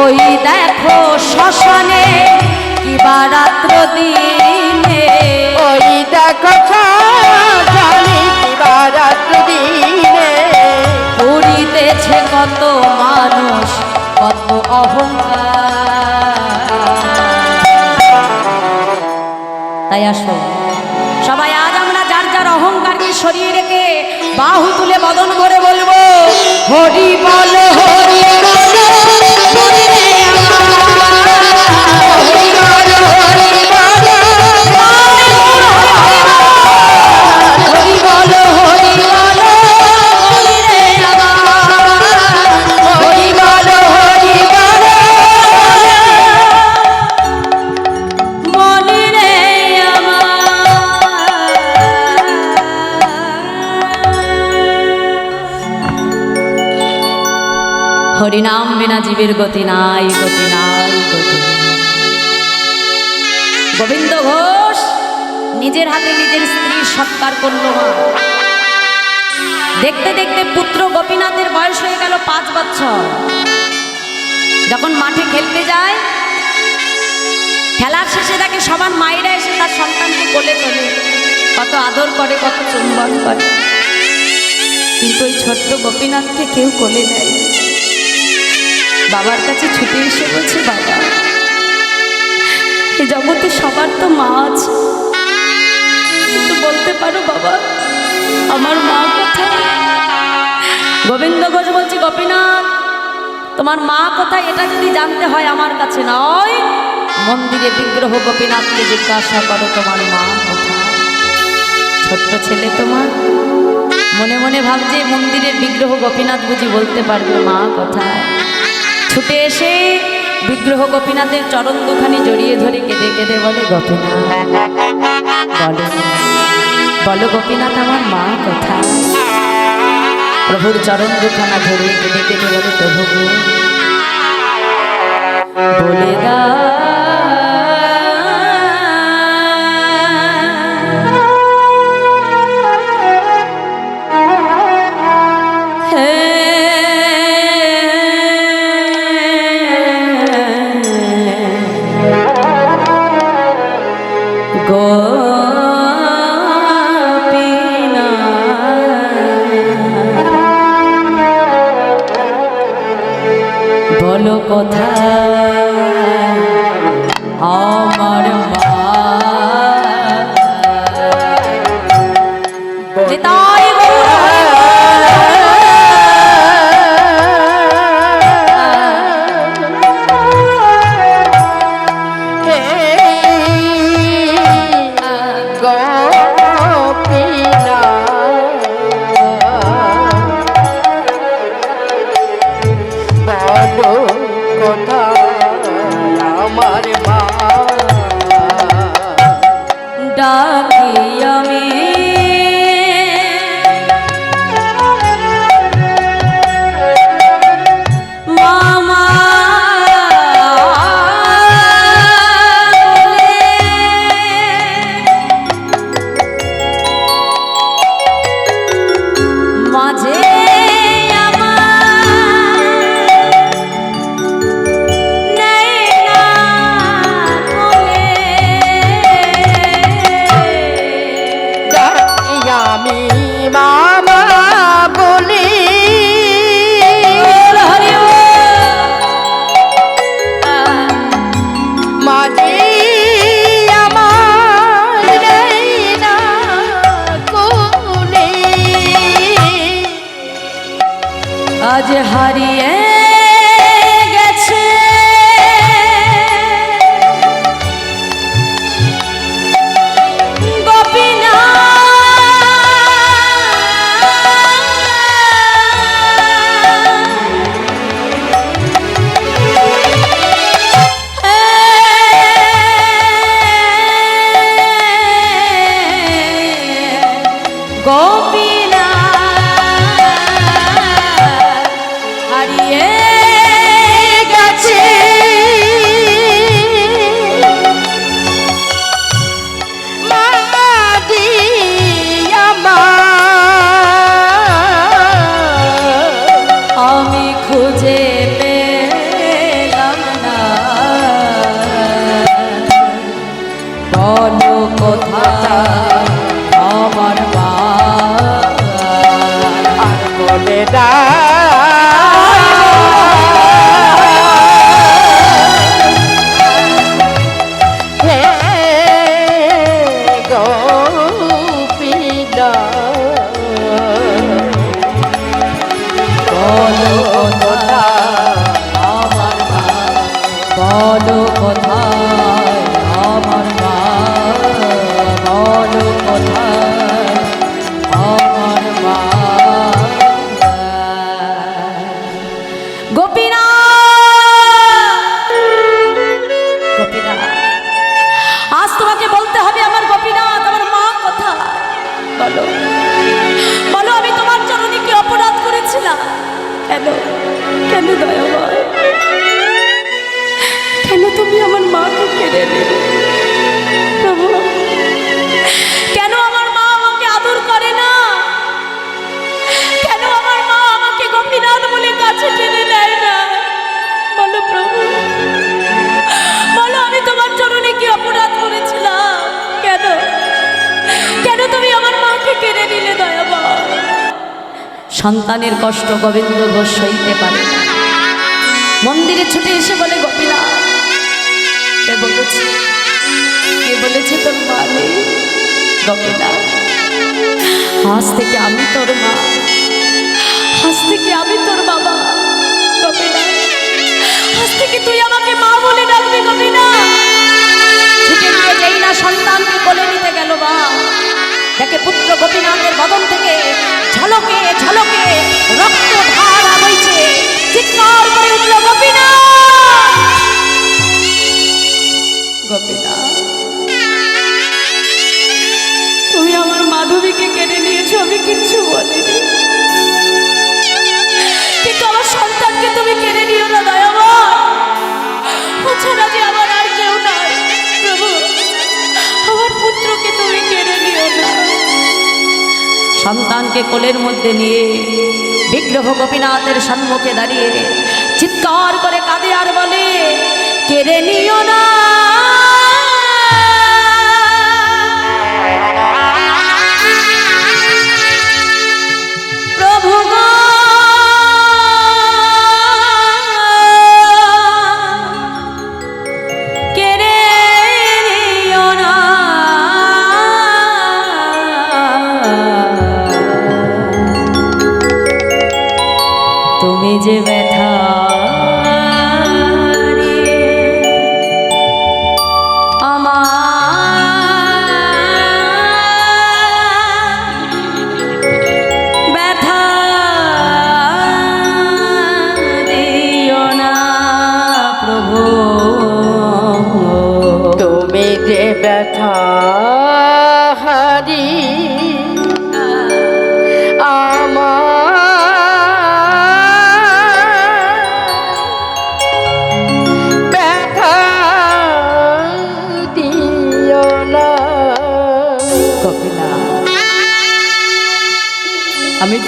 ওই দেখো শ্মশানে কি বারাত্র দিনে। ওই দেখো শ্মশানে বারাত্র দিনে। পুরিতেছে কত মানুষ, কত অহংকার। তাই আসো সবাই, আজ আমরা যার যার অহংকারকে সরিয়ে রেখে বাহু তুলে বদন করে বলবো হরি বল, হরি বল, হরি রে আমার। হরি বল, হরি বল, হরি বল, হরি বল, হরি রে আমার। হরি বল, হরি বল, মনি রে হরিনাম বিনা জীবের গতি নাই, গতি নাই, গতি নাই। গোবিন্দ ঘোষ নিজের হাতে নিজের স্ত্রীর সৎকার করল মা। দেখতে দেখতে পুত্র গোপীনাথের বয়স হয়ে গেল 5 বছর। যখন মাঠে খেলতে যায়, খেলার শেষে দেখে সবার মায়েরা এসে তার সন্তানকে কোলে তোলে, কত আদর করে, কত চুম্বন করে, কিন্তু ওই ছোট্ট গোপীনাথকে কেউ কোলে নেয়। বাবার কাছে ছুটে এসে বলছে, বাবা এই জগতে সবার তো মা আছে, কিন্তু বলতে পারো বাবা আমার মা কোথায়? গোবিন্দ ঘোষ বলছে, গোপীনাথ তোমার মা কোথায় এটা যদি জানতে হয় আমার কাছে নয়, মন্দিরে বিগ্রহ গোপীনাথকে জিজ্ঞাসা করো তোমার মা কোথায়। ছোট্ট ছেলে তোমার মনে মনে ভাবছে মন্দিরের বিগ্রহ গোপীনাথ বুঝি বলতে পারবে মা কোথায়। ছুটে এসে বিগ্রহ গোপীনাথের চরণ দুখানি জড়িয়ে ধরে কেঁদে কেঁদে বলে, গোপীনাথ বলো, বলো গোপীনাথ আমার মা কোথায়। প্রভুর চরণ দুখানা ধরে কেঁদে কেঁদে বলে, প্রভু বলে দাও। বলো কোথায় আমার মা। নিতাই গৌর হরি বল। বলো কোথায় আমার মা ডাকি আমি মামা মাঝে আমি মামা বলি মাঝে আমার নেই না কোলে আজ হারিয়ে গেছে গোপীনা গোপীনা হারিয়ে গেছে মাদি আমার আমি খুঁজে পেলাম না বলো কোথায় আমার মা আর বলে দা গোপীনা বলো কোথায় আমার মা বলো কোথায় আমার মা বলো কোথায় আমার মা গোপীনা গোপীনা আজ তোমাকে বলতে হবে আমার গোপীনাথ আমার মা কোথায় বলো বলো আমি তোমার চরণে কি অপরাধ করেছিলাম কেন কেন দয়াময় কেন তুমি আমার মাকে কেড়ে নিলে প্রভু কেন আমার মা আমাকে আদর করে না কেন আমার মা আমাকে গোপীনাথ বলে কাছে টেনে নেয় না বলো প্রভু বলো আমি তোমার চরণে কি অপরাধ করেছিলাম কেন কেন তুমি আমার মাকে কেড়ে নিলে দয়াময় সন্তানের কষ্ট গোবিন্দ ঘোষ সইতে পারে না মন্দিরে ছুটে এসে বলে গোপীনাথ কে বলেছে তোর মা নেই গোপীনাথ আজ থেকে আমি তোর মা আজ থেকে আমি তোর বাবা গোপীনাথ আজ থেকে তুই আমাকে মা বলে ডাকবি গোপীনাথ ছুটে গিয়ে যেই না সন্তানকে কোলে নিতে গেল বা দেখে পুত্র গোপীনাথের বদন থেকে ঝলকে ঝলকে রক্ত ধারা বইছে চিৎকার করে উঠল গোপীনাথ গোপীনাথ তুমি আমার মাধবীকে কেড়ে নিয়েছো আমি কিচ্ছু বলিনি কিন্তু আমার সন্তানকে তুমি কেড়ে নিও না দয়াময় ছাড়া যে আমার আর কেউ নাই প্রভু আমার পুত্রকে তুমি কেড়ে নিও না সন্তানকে কোলের মধ্যে নিয়ে বিগ্রহ গোপীনাথের সম্মুখে দাঁড়িয়ে চিৎকার করে কাঁদে আর বলে কেড়ে নিও না প্রভু গো কেড়ে নিও না তুমি যে ব্যথা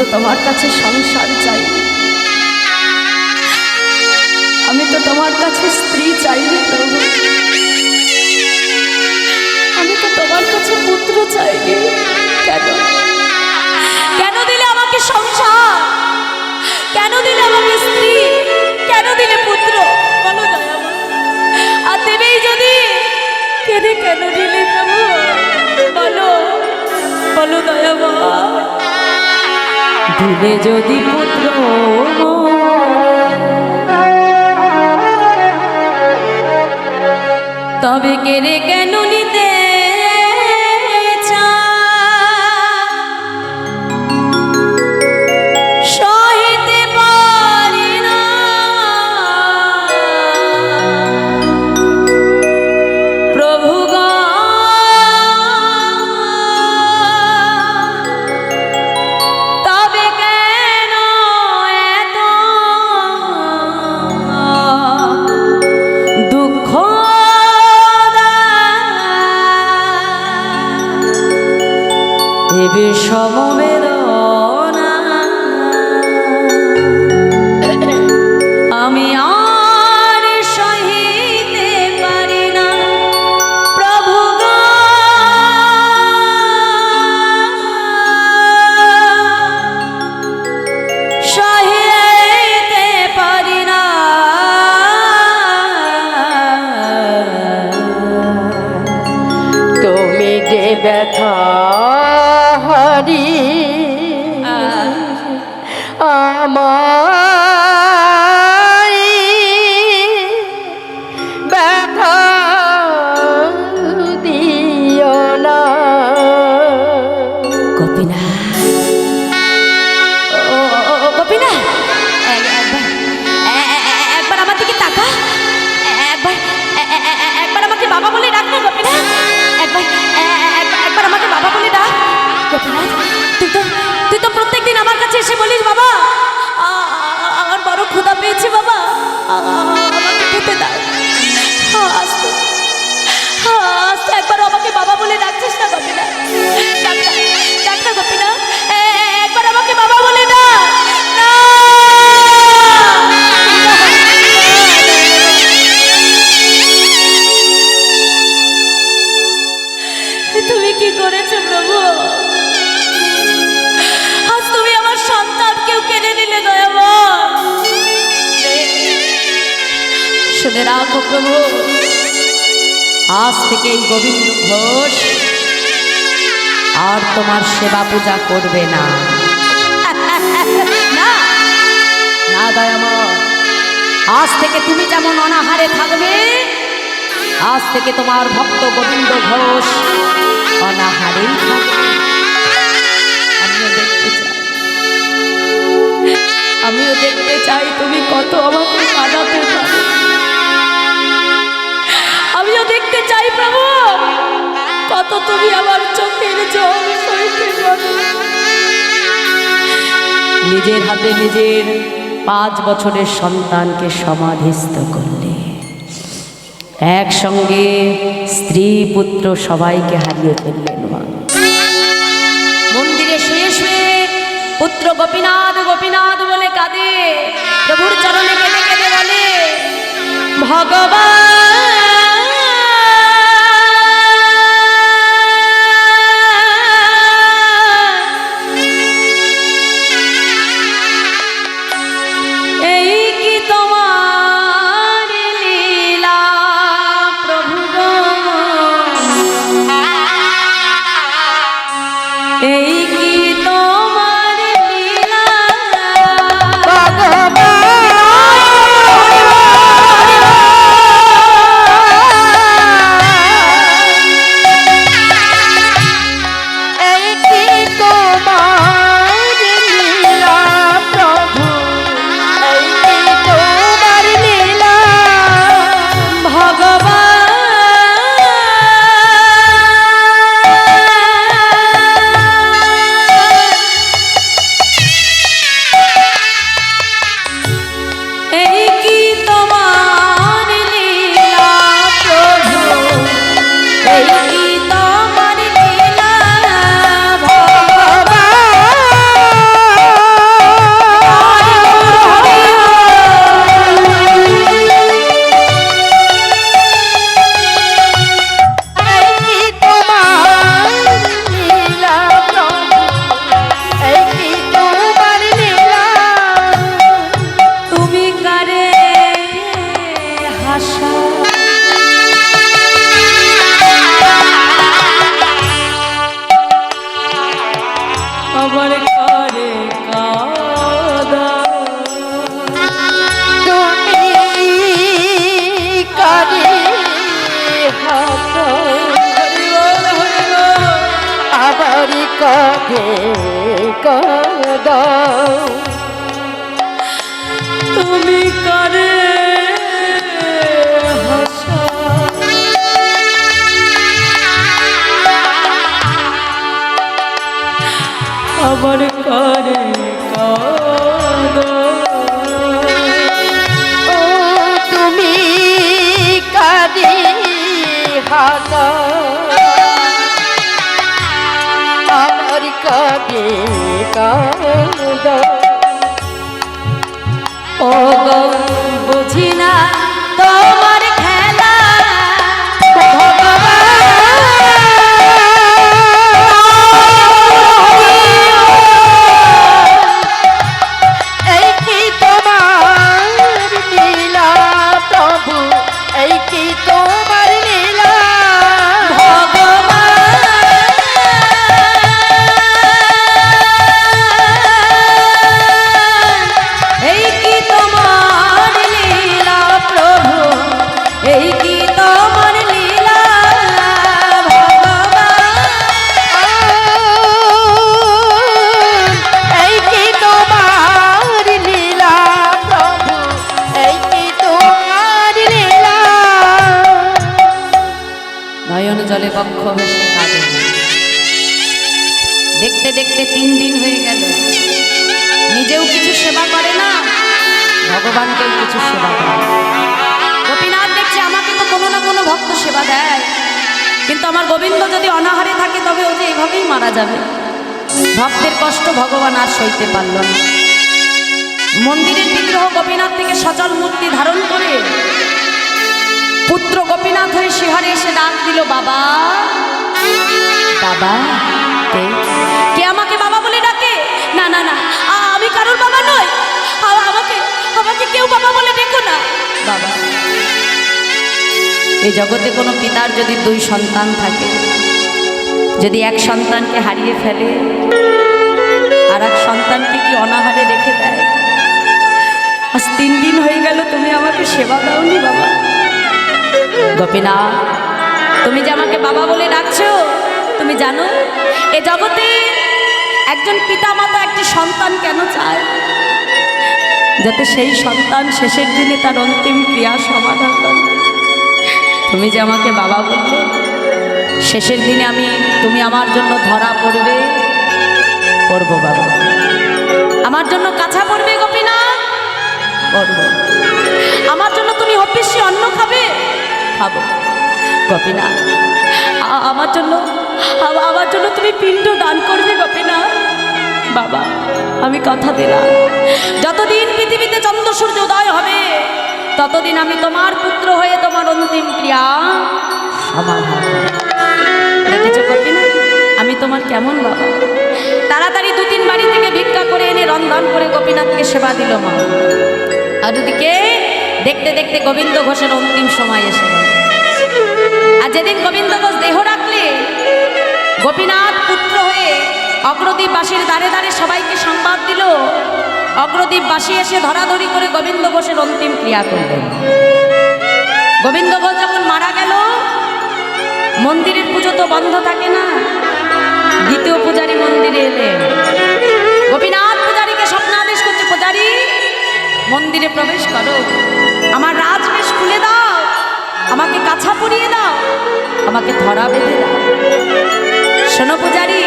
তো তোমার কাছে সংসার চাই, আমি তো তোমার কাছে স্ত্রী চাইনি প্রভু, আমি তো তোমার কাছে পুত্র চাইনি। কেন কেন দিলে আমাকে সংসার, কেন দিলে আমাকে স্ত্রী, কেন দিলে পুত্র? বলো দয়াময়, আর দেবেই যদি কেঁদে কেন দিলে প্রভু? বলো বলো দয়াময়, দিলে যদি পুত্র তবে কেড়ে কেন নিতে সহিতে পারি না প্রভু গো, তবে কেন এত দুঃখ দেবে সমবেদনা, আমি আর সহিতে পারি না প্রভু গো, সহিতে পারি না। তুমি যে ব্যথা হারি আমায় ব্যথা দিও না। গোপীনাথ, ও গোপীনাথ, একবার আমার দিকে তাকা, একবার একবার আমাকে বাবা বলে ডাক না গোপীনাথ, একবার একবার আমাকে বাবা বলে ডাক। গোপীনাথ, তুই তো প্রত্যেকদিন আমার কাছে এসে বলিস বাবা আমার বড় ক্ষুধা পেয়েছে বাবা, আমাকে খেতে দাও। আজ তো একবার আমাকে বাবা বলে ডাকছিস না গোপীনাথ? ডাক না গোপীনাথ, একবার আমাকে বাবা বলে ডাক না। তুমি কি করেছো প্রভু? আজ তুমি আমার সন্তানকেও কেড়ে নিলে দয়াময়। শুনে রাখো প্রভু, আজ থেকে এই গোবিন্দ ঘোষ আর তোমার সেবা পূজা করবে না। না না দয়াময়, আজ থেকে তুমি যেমন অনাহারে থাকবে, আজ থেকে তোমার ভক্ত গোবিন্দ ঘোষ অনাহারেই থাকবে। আমিও দেখতে চাই তুমি কত আমাকে কাঁদাতে পারো, আমিও দেখতে চাই প্রভু কত তুমি আমার চোখের জল সইতে পারো। নিজের হাতে নিজের 5 বছরের সন্তানকে সমাধিস্থ করলে, একসঙ্গে স্ত্রী পুত্র সবাইকে হারিয়ে ফেললেন। মন্দিরে শেষ হয়ে পুত্র গোপীনাথ গোপীনাথ বলে কাঁদে, প্রভুর চরণে কেঁদে কেঁদে বলে ভগবান কাকে কাঁদাও তুমি করে হাসা আবার করে কাঁদো ও তুমি কাঁদি হাসা আমার কাকে কাঁদাও ও গো বুঝি না তোমার খেলা এই কি তোমার লীলা প্রভু এই কি তোমার লীলা এই কি তোমার লীলা প্রভু এই কি তোমার লীলা এই কি তোমার লীলা প্রভু এই কি তোমার লীলা নয়ন জলে বক্ষ ভেসে কাঁদে দেখতে দেখতে 3 দিন হয়ে গেল নিজেও কিছু সেবা করে না ভগবানকেও কিছু সেবা করে গোপীনাথ দেখছে আমাকে তো কোনো না কোনো ভক্ত সেবা দেয় কিন্তু আমার গোবিন্দ যদি অনাহারে থাকে তবে ও যে এভাবেই মারা যাবে ভক্তের কষ্ট ভগবান আর সইতে পারল না মন্দিরের বিগ্রহ গোপীনাথ থেকে সচল মূর্তি ধারণ করে পুত্র গোপীনাথ হয়ে শিহারে এসে ডাক দিল বাবা বাবা কে? কে আমাকে বাবা বলে ডাকে? না না না আমি কারোর বাবা নই আমাকে আমাকে কেউ বাবা বলে ডেকো না বাবা এই জগতে কোনো পিতার যদি 2 সন্তান থাকে যদি এক সন্তানকে হারিয়ে ফেলে আর এক সন্তানকে কি অনাহারে রেখে দেয় আজ 3 দিন হয়ে গেল তুমি আমাকে সেবা দাওনি বাবা গোপীনাথ তুমি যে আমাকে বাবা বলে ডাকছো তুমি জানো এ জগতে একজন পিতামাতা একটি সন্তান কেন চায় যাতে সেই সন্তান শেষের দিনে তার অন্তিম ক্রিয়া সমাধান করে তুমি যে আমাকে বাবা বললে শেষের দিনে তুমি আমার জন্য ধরা পড়বে পড়বো বাবা আমার জন্য কাছা পড়বে গোপীনাথ পড়বো আমার জন্য তুমি হপিসি অন্ন খাবে খাবো গোপীনাথ আমার জন্য তুমি পিণ্ড দান করবে গোপীনাথ বাবা আমি কথা দিলাম যতদিন পৃথিবীতে চন্দ্র সূর্য উদয় হবে ততদিন আমি তোমার পুত্র হয়ে তোমার অন্তিম ক্রিয়া সমাধান দেখেছো গোপীনাথ আমি তোমার কেমন বাবা তাড়াতাড়ি 2-3 বাড়ি থেকে ভিক্ষা করে এনে রন্ধন করে গোপীনাথকে সেবা দিল মা আর ওদিকে দেখতে দেখতে গোবিন্দ ঘোষের অন্তিম সময় এসে গেল আর যেদিন গোবিন্দ ঘোষ দেহ রাখলে গোপীনাথ পুত্র হয়ে অগ্রদ্বীপবাসীর দ্বারে দ্বারে সবাইকে সংবাদ দিল অগ্রদ্বীপবাসী এসে ধরাধরি করে গোবিন্দ ঘোষের অন্তিম ক্রিয়া করলেন গোবিন্দ ঘোষ যখন মারা গেল মন্দিরের পুজো তো বন্ধ থাকে না দ্বিতীয় পূজারী মন্দিরে এলেন গোপীনাথ পূজারীকে স্বপ্নাদেশ করছে পূজারী মন্দিরে প্রবেশ করো আমার রাজবেশ খুলে দাও আমাকে কাছা পরিয়ে দাও আমাকে ধরা বেঁধে দাও শোনো পূজারী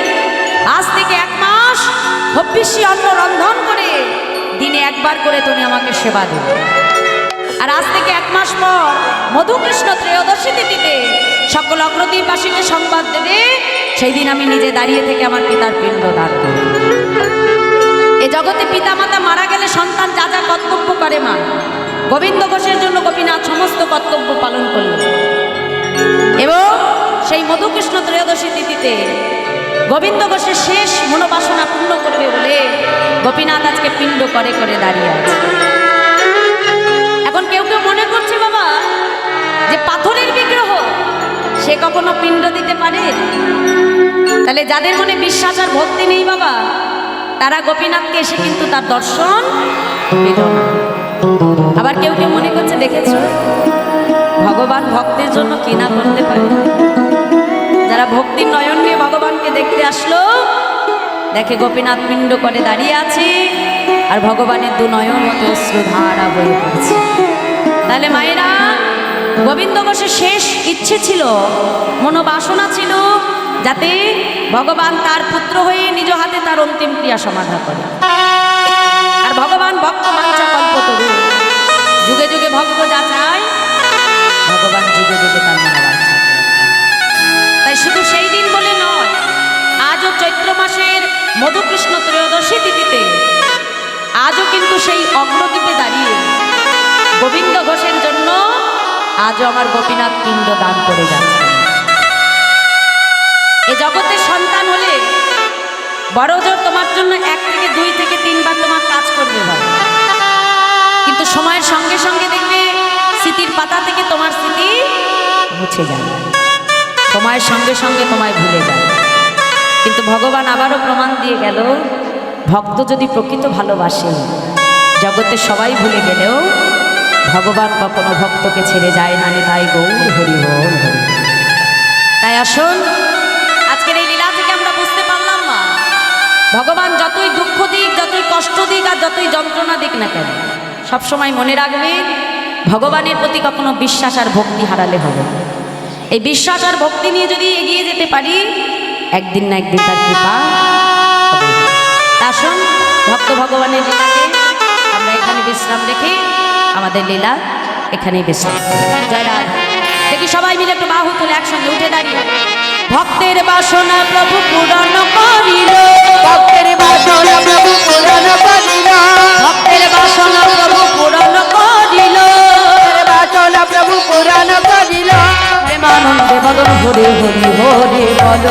আজ থেকে 1 মাস হবিষ্যি অন্ন রন্ধন করে দিনে 1 বার করে তুমি আমাকে সেবা দেবে আর আজ থেকে 1 মাস পর মধুকৃষ্ণ ত্রয়োদশী তিথিতে সকল অগ্রদ্বীপবাসীকে সংবাদ দেবে সেই দিন আমি নিজে দাঁড়িয়ে থেকে আমার পিতার পিণ্ড দান করব এ জগতে পিতামাতা মারা গেলে সন্তান যা যা কর্তব্য করে মা গোবিন্দ ঘোষের জন্য গোপীনাথ সমস্ত কর্তব্য পালন করল এবং সেই মধুকৃষ্ণ ত্রয়োদশী তিথিতে গোবিন্দ ঘোষের শেষ মনোবাসনা পূর্ণ করবে বলে গোপীনাথ আজকে পিণ্ড করে করে দাঁড়িয়ে আছে এখন কেউ কেউ মনে করছে বাবা যে পাথরের বিগ্রহ সে কখনো পিণ্ড দিতে পারে তাহলে যাদের মনে বিশ্বাস আর ভক্তি নেই বাবা তারা গোপীনাথকে এসে কিন্তু তার দর্শন পেল না আবার কেউ কেউ মনে করছে দেখেছো ভগবান ভক্তের জন্য কি না করতে পারে যারা ভক্তির নয়ন নিয়ে ভগবানকে দেখতে আসলো দেখে গোপীনাথ পিণ্ড করে দাঁড়িয়ে আছে আর ভগবানের দু নয়ন মতো অশ্রুধারা বয়ে পড়ছে। তাহলে মায়েরা, গোবিন্দ ঘোষের শেষ ইচ্ছে ছিল, মনোবাসনা ছিল, যাতে ভগবান তার পুত্র হয়ে নিজ হাতে তার অন্তিম ক্রিয়া সমাধা করে। আর ভগবান ভক্ত বাঞ্ছা কল্পতরু, যুগে যুগে ভক্ত যা চায় ভগবান যুগে যুগে তার মনোবাঞ্ছা করে। তাই শুধু সেই দিন বলে নয়, আজও চৈত্র মাসের মধুকৃষ্ণ ত্রয়োদশী তিথিতে আজও কিন্তু সেই অগ্রদ্বীপে দাঁড়িয়ে গোবিন্দ ঘোষের জন্য আজও আমার গোপীনাথ পিণ্ড দান করে যাচ্ছে। এ জগতের সন্তান হলে বড় জোর তোমার জন্য 1 থেকে 2 থেকে 3 বার তোমার কাজ করবে বাবা, কিন্তু সময়ের সঙ্গে সঙ্গে দেখবে স্মৃতির পাতা থেকে তোমার স্মৃতি মুছে যাবে, সময়ের সঙ্গে সঙ্গে তোমায় ভুলে যাবে। কিন্তু ভগবান আবারও প্রমাণ দিয়ে গেল, ভক্ত যদি প্রকৃত ভালোবাসে, জগতে সবাই ভুলে গেলেও ভগবান কখনো ভক্তকে ছেড়ে যায় না। তাই গৌর হরি বল হরি। তাই আসুন, আজকের এই লীলা থেকে আমরা বুঝতে পারলাম না, ভগবান যতই দুঃখ দিক, যতই কষ্ট দিক আর যতই যন্ত্রণা দিক না কেন, সবসময় মনে রাখবেন ভগবানের প্রতি কখনো বিশ্বাস আর ভক্তি হারালে হবে না। এই বিশ্বাস আর ভক্তি নিয়ে যদি এগিয়ে যেতে পারি, একদিন না একদিন তার কৃপা হবে। আসুন, ভক্ত ভগবানের লীলাকে আমরা এখানে বিশ্রাম রেখে আমাদের লীলা এখানেই বিশ্রাম। জয় রাধা। দেখি সবাই মিলে একটু বাহু তুলে একসঙ্গে উঠে দাঁড়িয়ে ভক্তের বাসনা প্রভু পূরণ করিল, ভক্তের বাসনা প্রভু পূরণ করিল, ভক্তের বাসনা প্রভু পূরণ করিল, ভক্তের বাসনা প্রভু পূরণ করিল। প্রেমানন্দে বদন হরে হরি হরে বল,